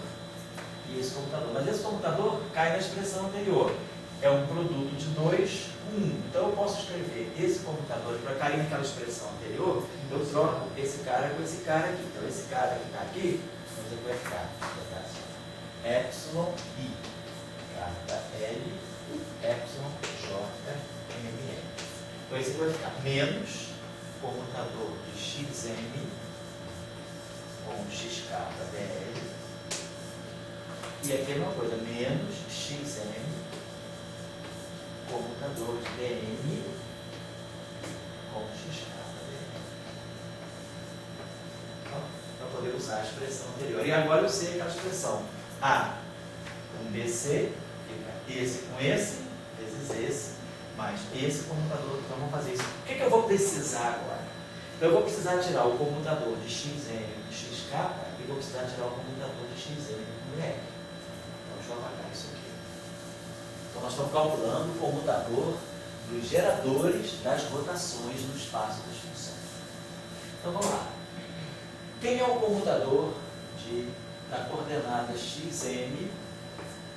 e esse computador. Mas esse computador cai na expressão anterior. É um produto de 2 com 1. Então eu posso escrever esse computador para cair naquela expressão anterior, eu troco esse cara com esse cara aqui. Então esse cara que está aqui, então vai ficar epsilon I kappa L epsilon J ML. Então esse aqui vai ficar menos comutador de XM com XKDL. E aqui é uma coisa, menos XM comutador de DM com XKDL. Então, para poder usar a expressão anterior. E agora eu sei aquela expressão A com BC, fica esse com esse, vezes esse, mais esse comutador. Então vamos fazer isso. O que eu vou precisar agora? Eu vou precisar tirar o comutador de XM com XK K e vou precisar tirar o comutador de XN com BL. Então, deixa eu apagar isso aqui. Então, nós estamos calculando o comutador dos geradores das rotações no espaço das funções. Então, vamos lá. Quem é o comutador da coordenada xm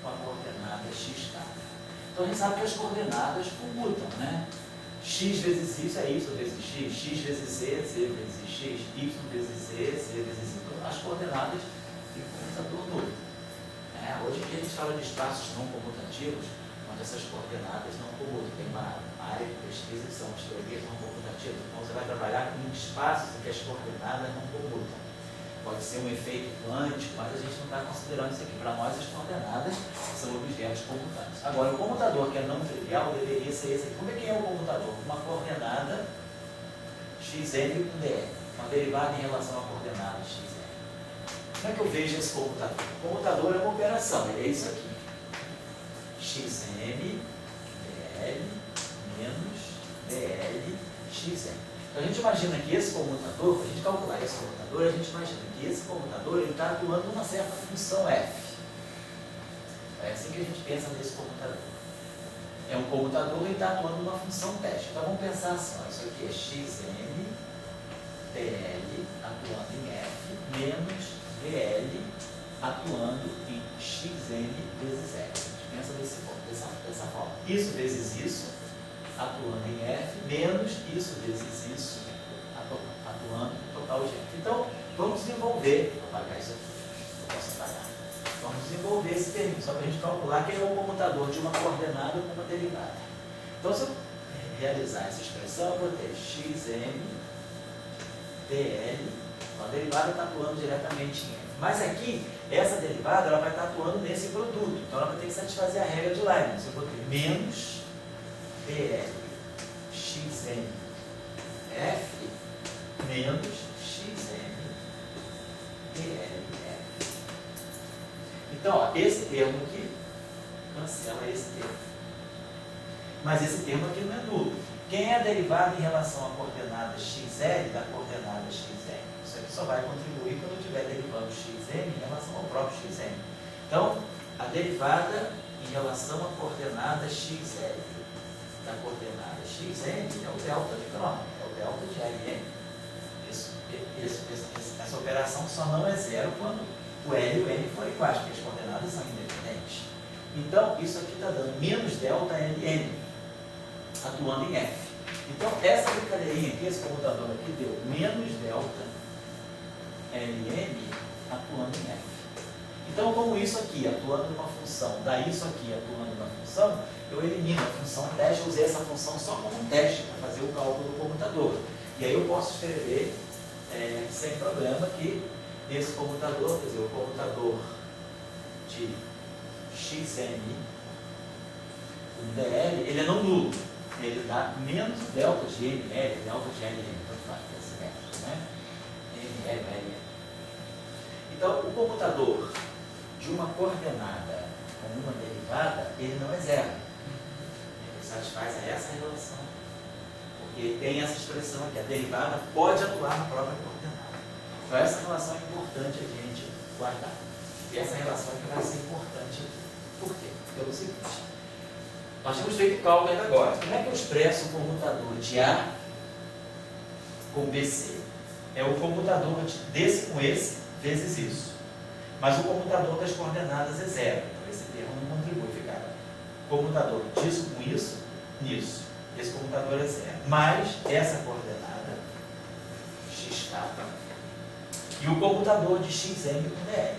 com a coordenada xk? Então, a gente sabe que as coordenadas comutam, né? X vezes Y é Y vezes X, X vezes Z, Z vezes X, Y vezes Z, Z vezes Y. Então, as coordenadas de comutador nulo. Hoje em dia a gente fala de espaços não comutativos, onde essas coordenadas não comutam. Tem uma área de pesquisa que são as teorias não comutativas. Então, você vai trabalhar com espaços em que as coordenadas não comutam. Pode ser um efeito quântico, mas a gente não está considerando isso aqui. Para nós, as coordenadas são objetos comutantes. Agora, o comutador que é não trivial deveria ser esse aqui. Como é que é o comutador? Uma coordenada xn com dl, uma derivada em relação à coordenada xn. Como é que eu vejo esse comutador? O comutador é uma operação, ele é isso aqui. Xm, dl, menos dl, xn. Então, a gente imagina que esse comutador, para a gente calcular esse comutador, a gente imagina que esse comutador está atuando numa certa função f. É assim que a gente pensa nesse comutador. É um comutador e está atuando numa função teste. Então, vamos pensar assim, ó, isso aqui é xm, dl, atuando em f, menos dl, atuando em xn vezes f. A gente pensa dessa forma. Isso vezes isso, atuando em f, menos isso vezes isso, atuando em total de f. Então, vamos desenvolver, vou apagar isso aqui, eu posso apagar. Vamos desenvolver esse termo, só para a gente calcular quem é o comutador de uma coordenada com uma derivada. Então, se eu realizar essa expressão, eu vou ter xm, dl, a derivada está atuando diretamente em f. Mas aqui, essa derivada ela vai estar atuando nesse produto, então ela vai ter que satisfazer a regra de Leibniz. Eu vou ter menos dl xn f menos xn dl f. Então, ó, esse termo aqui cancela esse termo. Mas esse termo aqui não é nulo. Quem é a derivada em relação à coordenada xl da coordenada xn? Isso aqui só vai contribuir quando eu estiver derivando xm em relação ao próprio xm. Então, a derivada em relação à coordenada xl da coordenada xn é o delta de Kronecker, é o delta de Ln. Essa operação só não é zero quando o L e o N forem iguais, porque as coordenadas são independentes. Então, isso aqui está dando menos delta Ln, atuando em F. Então, essa brincadeirinha aqui, esse comutador aqui, deu menos delta Ln atuando em F. Então, como isso aqui atuando numa função, dá isso aqui atuando numa função, eu elimino a função teste, eu usei essa função só como um teste para fazer o cálculo do comutador. E aí eu posso escrever sem problema que esse comutador, quer dizer, o comutador de xn com dl, ele é não nulo. Ele dá menos delta de ml, delta de ln, tanto faz, esse método, né? ml, ln. Então, o comutador de uma coordenada com uma derivada, ele não é zero. Ele satisfaz essa relação. Porque tem essa expressão aqui, a derivada pode atuar na própria coordenada. Então, essa relação é importante a gente guardar. E essa relação é que vai ser importante. Por quê? Pelo seguinte. Nós temos feito o cálculo ainda agora. Como é que eu expresso o comutador de A com BC? É o comutador desse com esse vezes isso. Mas o comutador das coordenadas é zero. Então, esse termo não contribui. Fica comutador disso com isso, nisso. Esse comutador é zero. Mais essa coordenada, xk, e o comutador de xm com dl.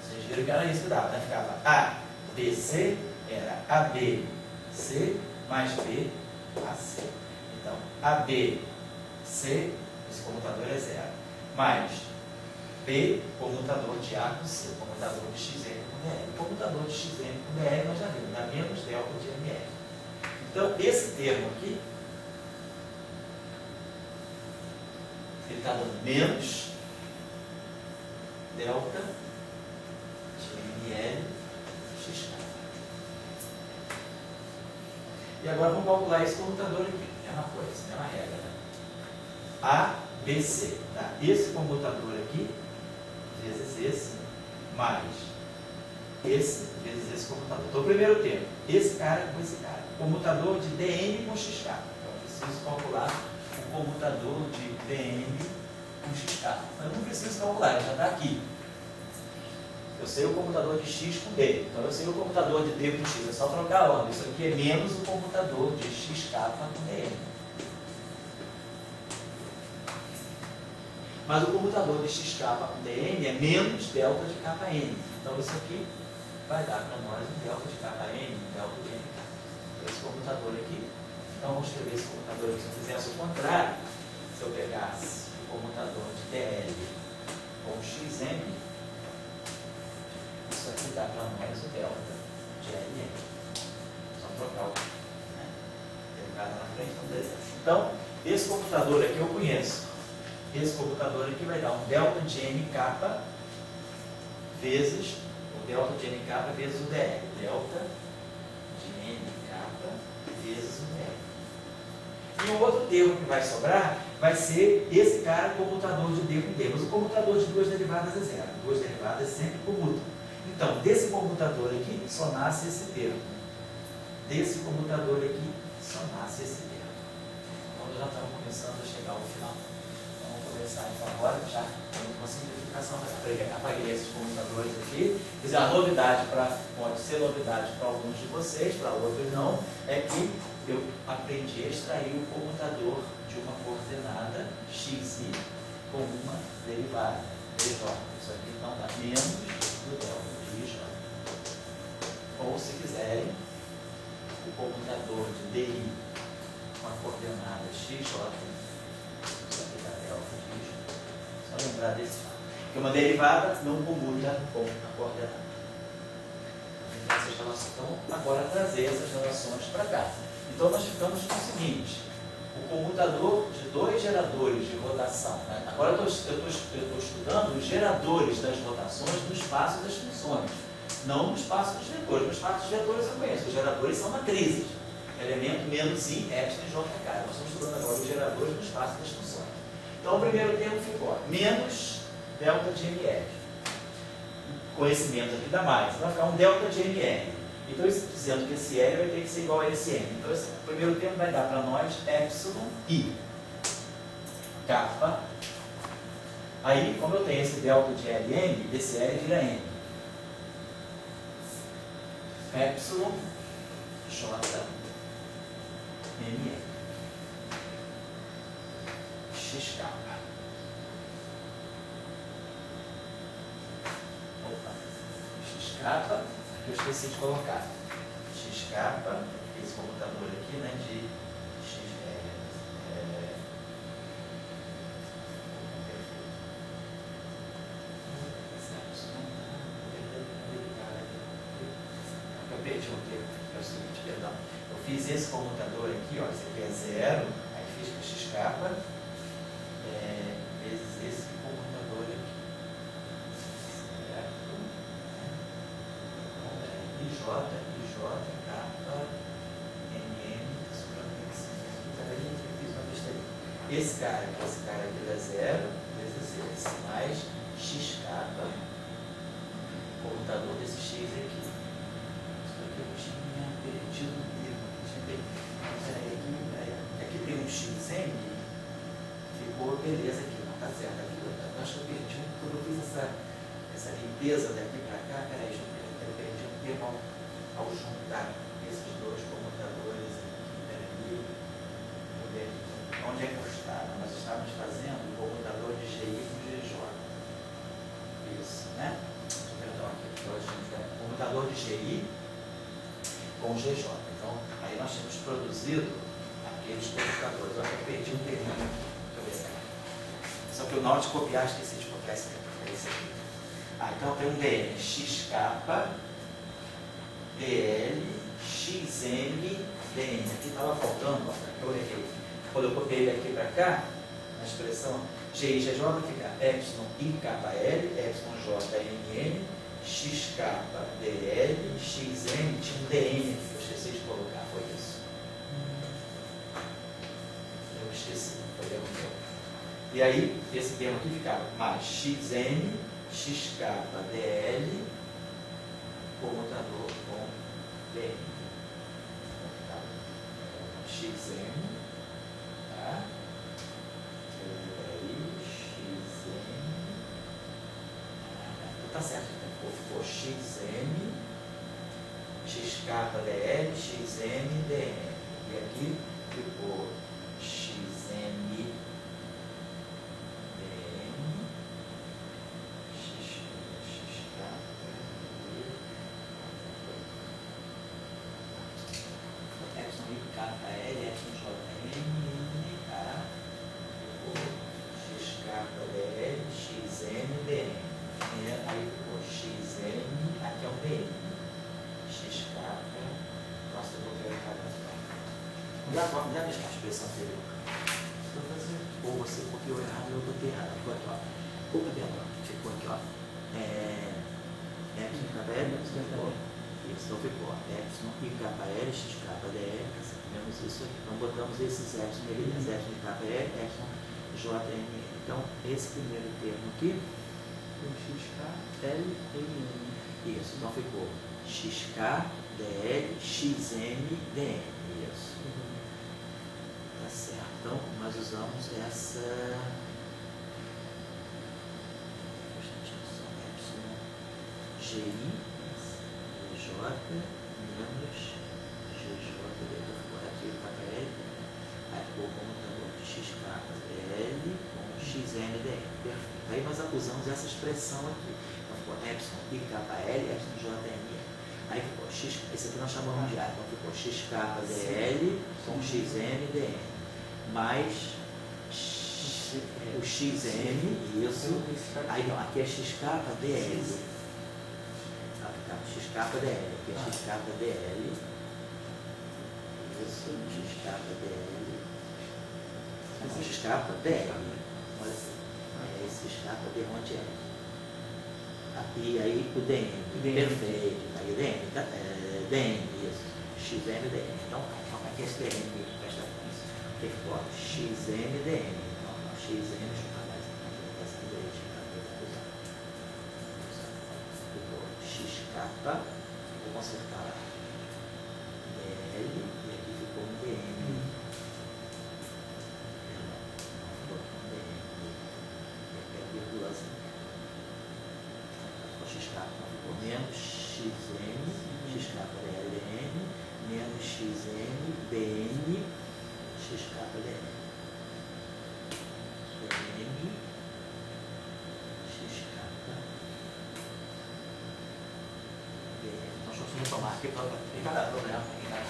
Vocês viram que era isso que dava, né? Ficava ABC, era ABC mais BAC. Então, ABC, esse comutador é zero. Mais B, comutador de A com C, comutador de xm com dl. O comutador de xm com dl nós já vimos, dá menos delta de ml. Então, esse termo aqui, ele está dando menos delta de ml xk. E agora vamos calcular esse comutador aqui. É uma coisa, é uma regra, né? ABC. Tá? Esse comutador aqui, vezes esse, mais esse, vezes esse comutador. Então, primeiro termo, esse cara com esse cara. Comutador de dn com xk. Então, eu preciso calcular o comutador de dn com xk. Eu não preciso calcular, ele já está aqui. Eu sei o comutador de x com d. Então, eu sei o comutador de d com x. É só trocar a ordem. Isso aqui é menos o comutador de xk com dn. Mas o comutador de xk com dn é menos delta de kn. Então, isso aqui vai dar para nós um delta de kn, um delta de nk. Esse computador aqui. Então, vamos escrever esse computador aqui. Se eu fizesse o contrário, se eu pegasse o computador de dl com xm, isso aqui dá para nós o delta de ln. Só trocar o derivado na frente, então beleza. Então, esse computador aqui eu conheço. Esse computador aqui vai dar um delta de nk vezes o delta de nk vezes o dl. Delta de nk vezes o dl. E o outro termo que vai sobrar vai ser esse cara, comutador de d com d. Mas o comutador de duas derivadas é zero. Duas derivadas sempre comutam. Então, desse comutador aqui, só nasce esse termo. Desse comutador aqui, só nasce esse termo. Então, já estamos começando a chegar ao final. Vamos começar então agora, já temos uma simplificação. Apaguei esses comutadores aqui. Quer dizer, a novidade, pode ser novidade para alguns de vocês, para outros não, é que eu aprendi a extrair o comutador de uma coordenada xi com uma derivada, dj. Isso aqui então dá menos do delta de j. Ou, se quiserem, o comutador de di com a coordenada xj, isso aqui dá delta de j. Só lembrar desse fato. Porque uma derivada não comuta com a coordenada. Então, agora trazer essas relações para cá. Então, nós ficamos com o seguinte: o comutador de dois geradores de rotação. Né? Agora eu estou estudando os geradores das rotações no espaço das funções, não no espaço dos vetores. No espaço dos vetores eu conheço, os geradores são matrizes, elemento menos i, epsilon e jk. Nós estamos estudando agora os geradores no espaço das funções. Então, o primeiro termo ficou menos delta de mr. Com esse menos aqui dá mais, vai ficar um delta de mr. Então, isso dizendo que esse L vai ter que ser igual a esse M. Então, esse primeiro termo vai dar para nós epsilon i kappa. Aí, como eu tenho esse delta de Lm, esse L vira M. Epsilon j m x kappa. Opa. X kappa. Eu esqueci de colocar xk, esse computador aqui, né, de x, eu perdi um termo, é o seguinte, perdão. Eu fiz esse computador aqui, ó, esse aqui é zero, aí fiz com xk vezes esse computador aqui. J, kappa, mm, esse cara aqui dá zero, vezes esse, mais x kappa, computador desse x aqui. Isso aqui eu tinha perdido o termo. Aqui tem um xm, ficou beleza aqui, não está certo. Aqui, eu acho que eu perdi, quando eu fiz essa limpeza daqui para cá, peraí, eu perdi um termo ao juntar esses dois computadores aqui. Onde é que eu estava? Nós estávamos fazendo o computador de GI com GJ. Isso, né? Perdão, aqui, o computador de GI com GJ. Então, aí nós tínhamos produzido aqueles computadores. Eu acho que eu perdi um termo aqui. Deixa eu ver. Só que eu, na hora de copiar, esqueci de copiar esse aqui. Então tem um DL x kappa, DL, xm, dn. Aqui estava faltando, ó, aqui eu errei. Quando eu copiei ele aqui para cá, na expressão GI, GJ, fica epsilon I kappa L, epsilon J mn, x kappa DL, xm, tinha um dn aqui, eu esqueci de colocar, foi isso. Eu esqueci, foi erro meu. E aí, esse termo aqui ficava mais xm, xk dl, comutador com dn. Então, ficava xm, tá? Tá certo, ficou xm, xk dl, xm dn. E aqui ficou xm dn, xk epsilon i kl, epsilon jn, tá? Ficou xk dl, xm dn. Aí ficou xm, aqui é o dn. Xk, nossa, eu vou ver a cada já fez a expressão anterior. Ou você copiou errado, eu copiei errado. Ficou aqui, ó. Culpa dela, ficou aqui, ó. Epsilon KL, ficou. Isso, então ficou. Epsilon I KL, xk dl, menos isso aqui. Então botamos esses epsilon ali, as epsilon KL, epsilon jn. Então, esse primeiro termo aqui, o xk, l, n. Isso, então ficou xk, dl, xm, dn. Isso. Tá certo. Então, nós usamos essa epsilon gi, j, menos gj, aqui KL, aí ficou o comutador de xk, dl, com xm, dn. Perfeito. Aí nós usamos essa expressão aqui. Então ficou epsilon i kl, epsilon jn. Aí ficou x, esse aqui nós chamamos de A. Então ficou xk dl com xm dn. Mais o xm, isso. Aí não, aqui é xk dl. Xk dl. Aqui é xk dl. Isso, xk dl. Não, xk dl. Olha assim. Esse escapa de onde é. E aí o dn, perfeito. Aí o dn, isso. xm dn. Então, aqui esse dn aqui, presta atenção. O que ficou? xm dn. Então, xm, deixa eu falar essa direita. Ficou xk, vou consertar dl, e aqui ficou um dn. Xk ficou menos xm, xk dln, menos xm, bn, xk dn. Bn, xk dn. Nós vamos tomar aqui para cada problema.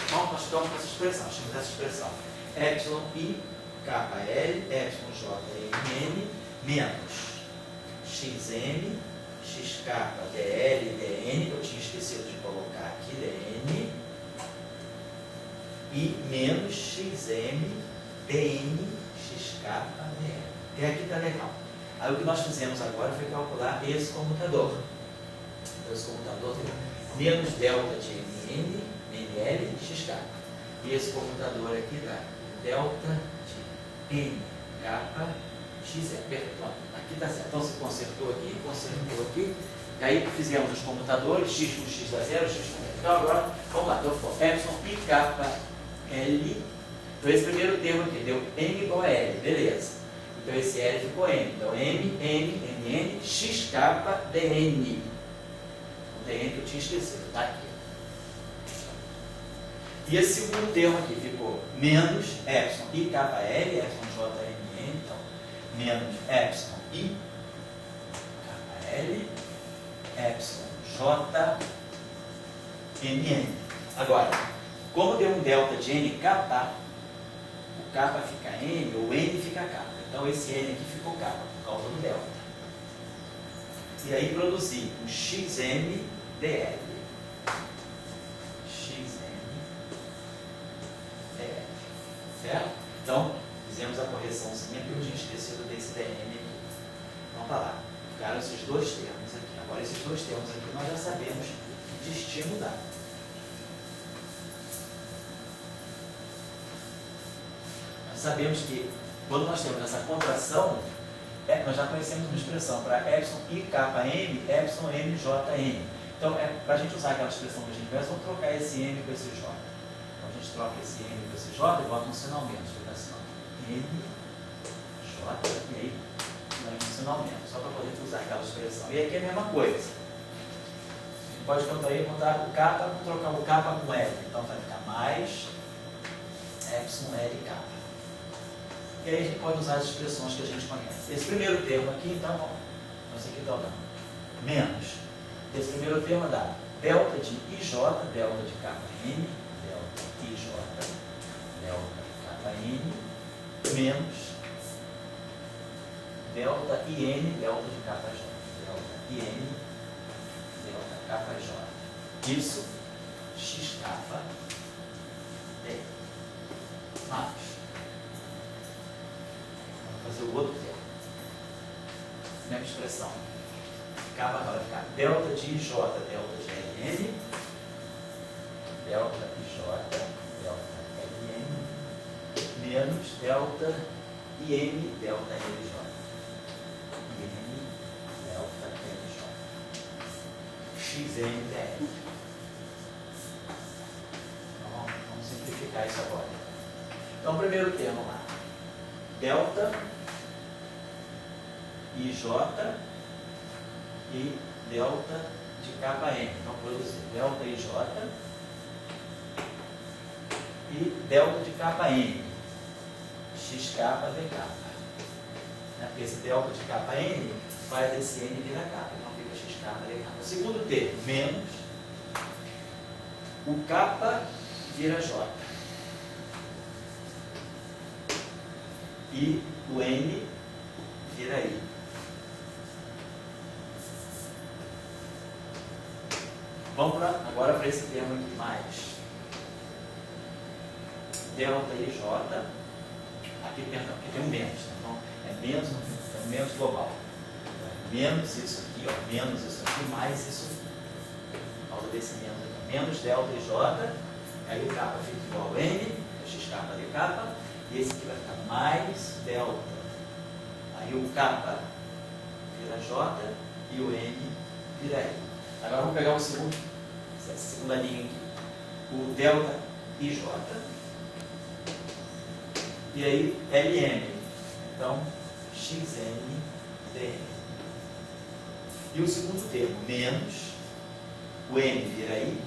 Então, nós tomamos essa expressão, chamamos essa expressão. Epsilon i kl, epsilon jn, menos xm, xk dl, dn, eu tinha esquecido de colocar aqui dn, e menos xm, dn, xk dn. Até aqui está legal. Aí o que nós fizemos agora foi calcular esse comutador. Então esse comutador tem menos delta de mn, ml, xk. E esse comutador aqui dá delta de n, k, x é perfeito. Aqui está certo. Então você consertou aqui. E aí fizemos os comutadores, x com x dá 0, x com 0. Então agora, vamos lá. Então ficou epsilon i k l. Então esse primeiro termo aqui deu m igual a l, beleza. Então esse l ficou m. Então m, n, xk, dn. O dn que eu tinha esquecido, está aqui. E esse segundo termo aqui ficou menos epsilon i k l, epsilon jn. Então, menos epsilon i kl, epsilon jnn. Agora, como deu um delta de n kappa, o kappa fica n, ou n fica kappa. Então esse n aqui ficou kappa, por causa do delta. E aí produzi um xm dl. Certo? Então, fizemos a correçãozinha que eu tinha esquecido desse dn aqui. Então, tá lá. Ficaram esses dois termos aqui. Agora, esses dois termos aqui, nós já sabemos que destino dá. Nós sabemos que quando nós temos essa contração, nós já conhecemos uma expressão para epsilon I kappa M, epsilon M J M. Então, para a gente usar aquela expressão que a gente conhece, vamos trocar esse M com esse J. Então, a gente troca esse M com esse J e bota um sinal menos. Fica assim, M, J, e aí vai um sinal menos, só para poder usar aquela expressão. E aqui é a mesma coisa. A gente pode contar o kappa, vamos trocar o kappa com L. Então, vai ficar mais epsilon L kappa. E aí a gente pode usar as expressões que a gente conhece. Esse primeiro termo aqui, então, nós aqui está dando menos. Esse primeiro termo dá delta de IJ, delta de kappa N, delta IJ, delta kappa N, menos delta IN, delta de kappa J. Delta IN, delta kappa J. Isso, x kappa D. Mais. Fazer o outro termo. Mesma expressão. Kappa vai ficar delta de IJ, delta de LN, delta IJ, delta LN, menos delta IN, delta LJ. IN, delta LJ. XN, DL. Então, vamos simplificar isso agora. Então, o primeiro termo lá. Delta IJ e delta de kappa M. Então, produzir delta IJ e delta de kappa M. X kappa D kappa. Porque esse delta de kappa N faz esse N virar kappa. Então, fica X kappa D kappa. O segundo termo, menos o kappa vira J. E o N vira I. Vamos agora para esse termo aqui, mais delta IJ, aqui tem um menos, né? Então é menos global. Menos isso aqui, ó, menos isso aqui, mais isso aqui. Por causa desse menos aqui. Menos delta IJ, aí o kappa fica igual a N, x kappa D kappa, e esse aqui vai ficar mais delta. Aí o kappa vira J e o N vira I. Agora vamos pegar essa segunda linha aqui. O delta IJ. E aí LM. Então, XN DN. E o segundo termo, menos o N vira I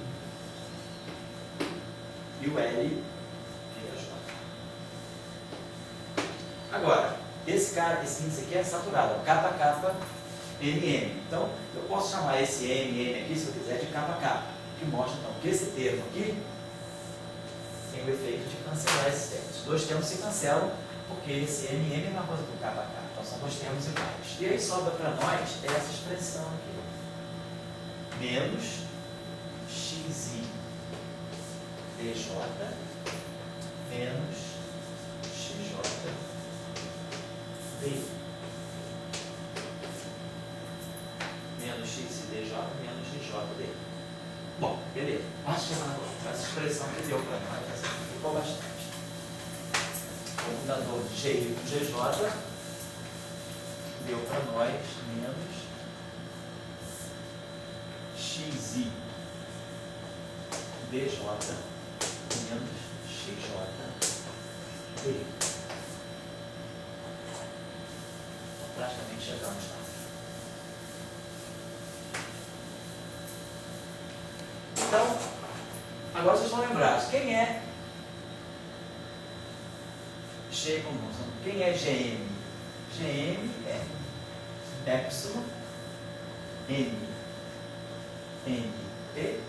e o L vira J. Agora, esse índice aqui é saturado, kappa kappa NM. Então, eu posso chamar esse MM aqui, se eu quiser, de kappa kappa, que mostra então que esse termo aqui tem o efeito de cancelar esses termos. Os dois termos se cancelam porque esse MM é uma coisa do kappa kappa. Então, são dois termos iguais. E aí sobra para nós essa expressão aqui. Menos XI DJ menos XJ D. Menos x dj menos xjd. Bom, beleza. Vamos chegar agora. Essa expressão que deu para nós, essa ficou bastante. O combinador de GI com GJ deu para nós menos xi dj menos xjd. Praticamente chegamos lá. Então, agora vocês vão lembrar, quem é G comum? Quem é GM? GM é epsilon M T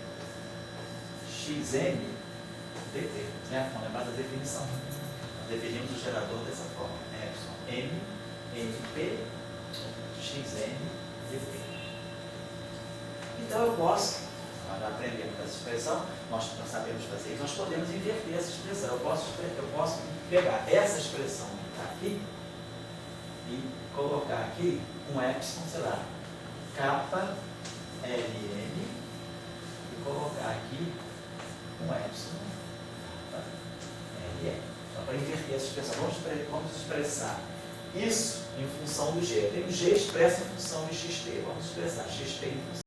XM DT. Certo? Vamos lembrar da definição. Nós definimos o gerador dessa forma. Epsilon M MP XM DT. Então eu posso, nós já aprendemos essa expressão, nós sabemos fazer isso, nós podemos inverter essa expressão. Eu posso pegar essa expressão que está aqui e colocar aqui um epsilon, sei lá, kappa LN, e colocar aqui um epsilon kappa LN. Só para inverter essa expressão. Vamos expressar isso em função do G. Tem o G expresso em função de XP. Vamos expressar XP em função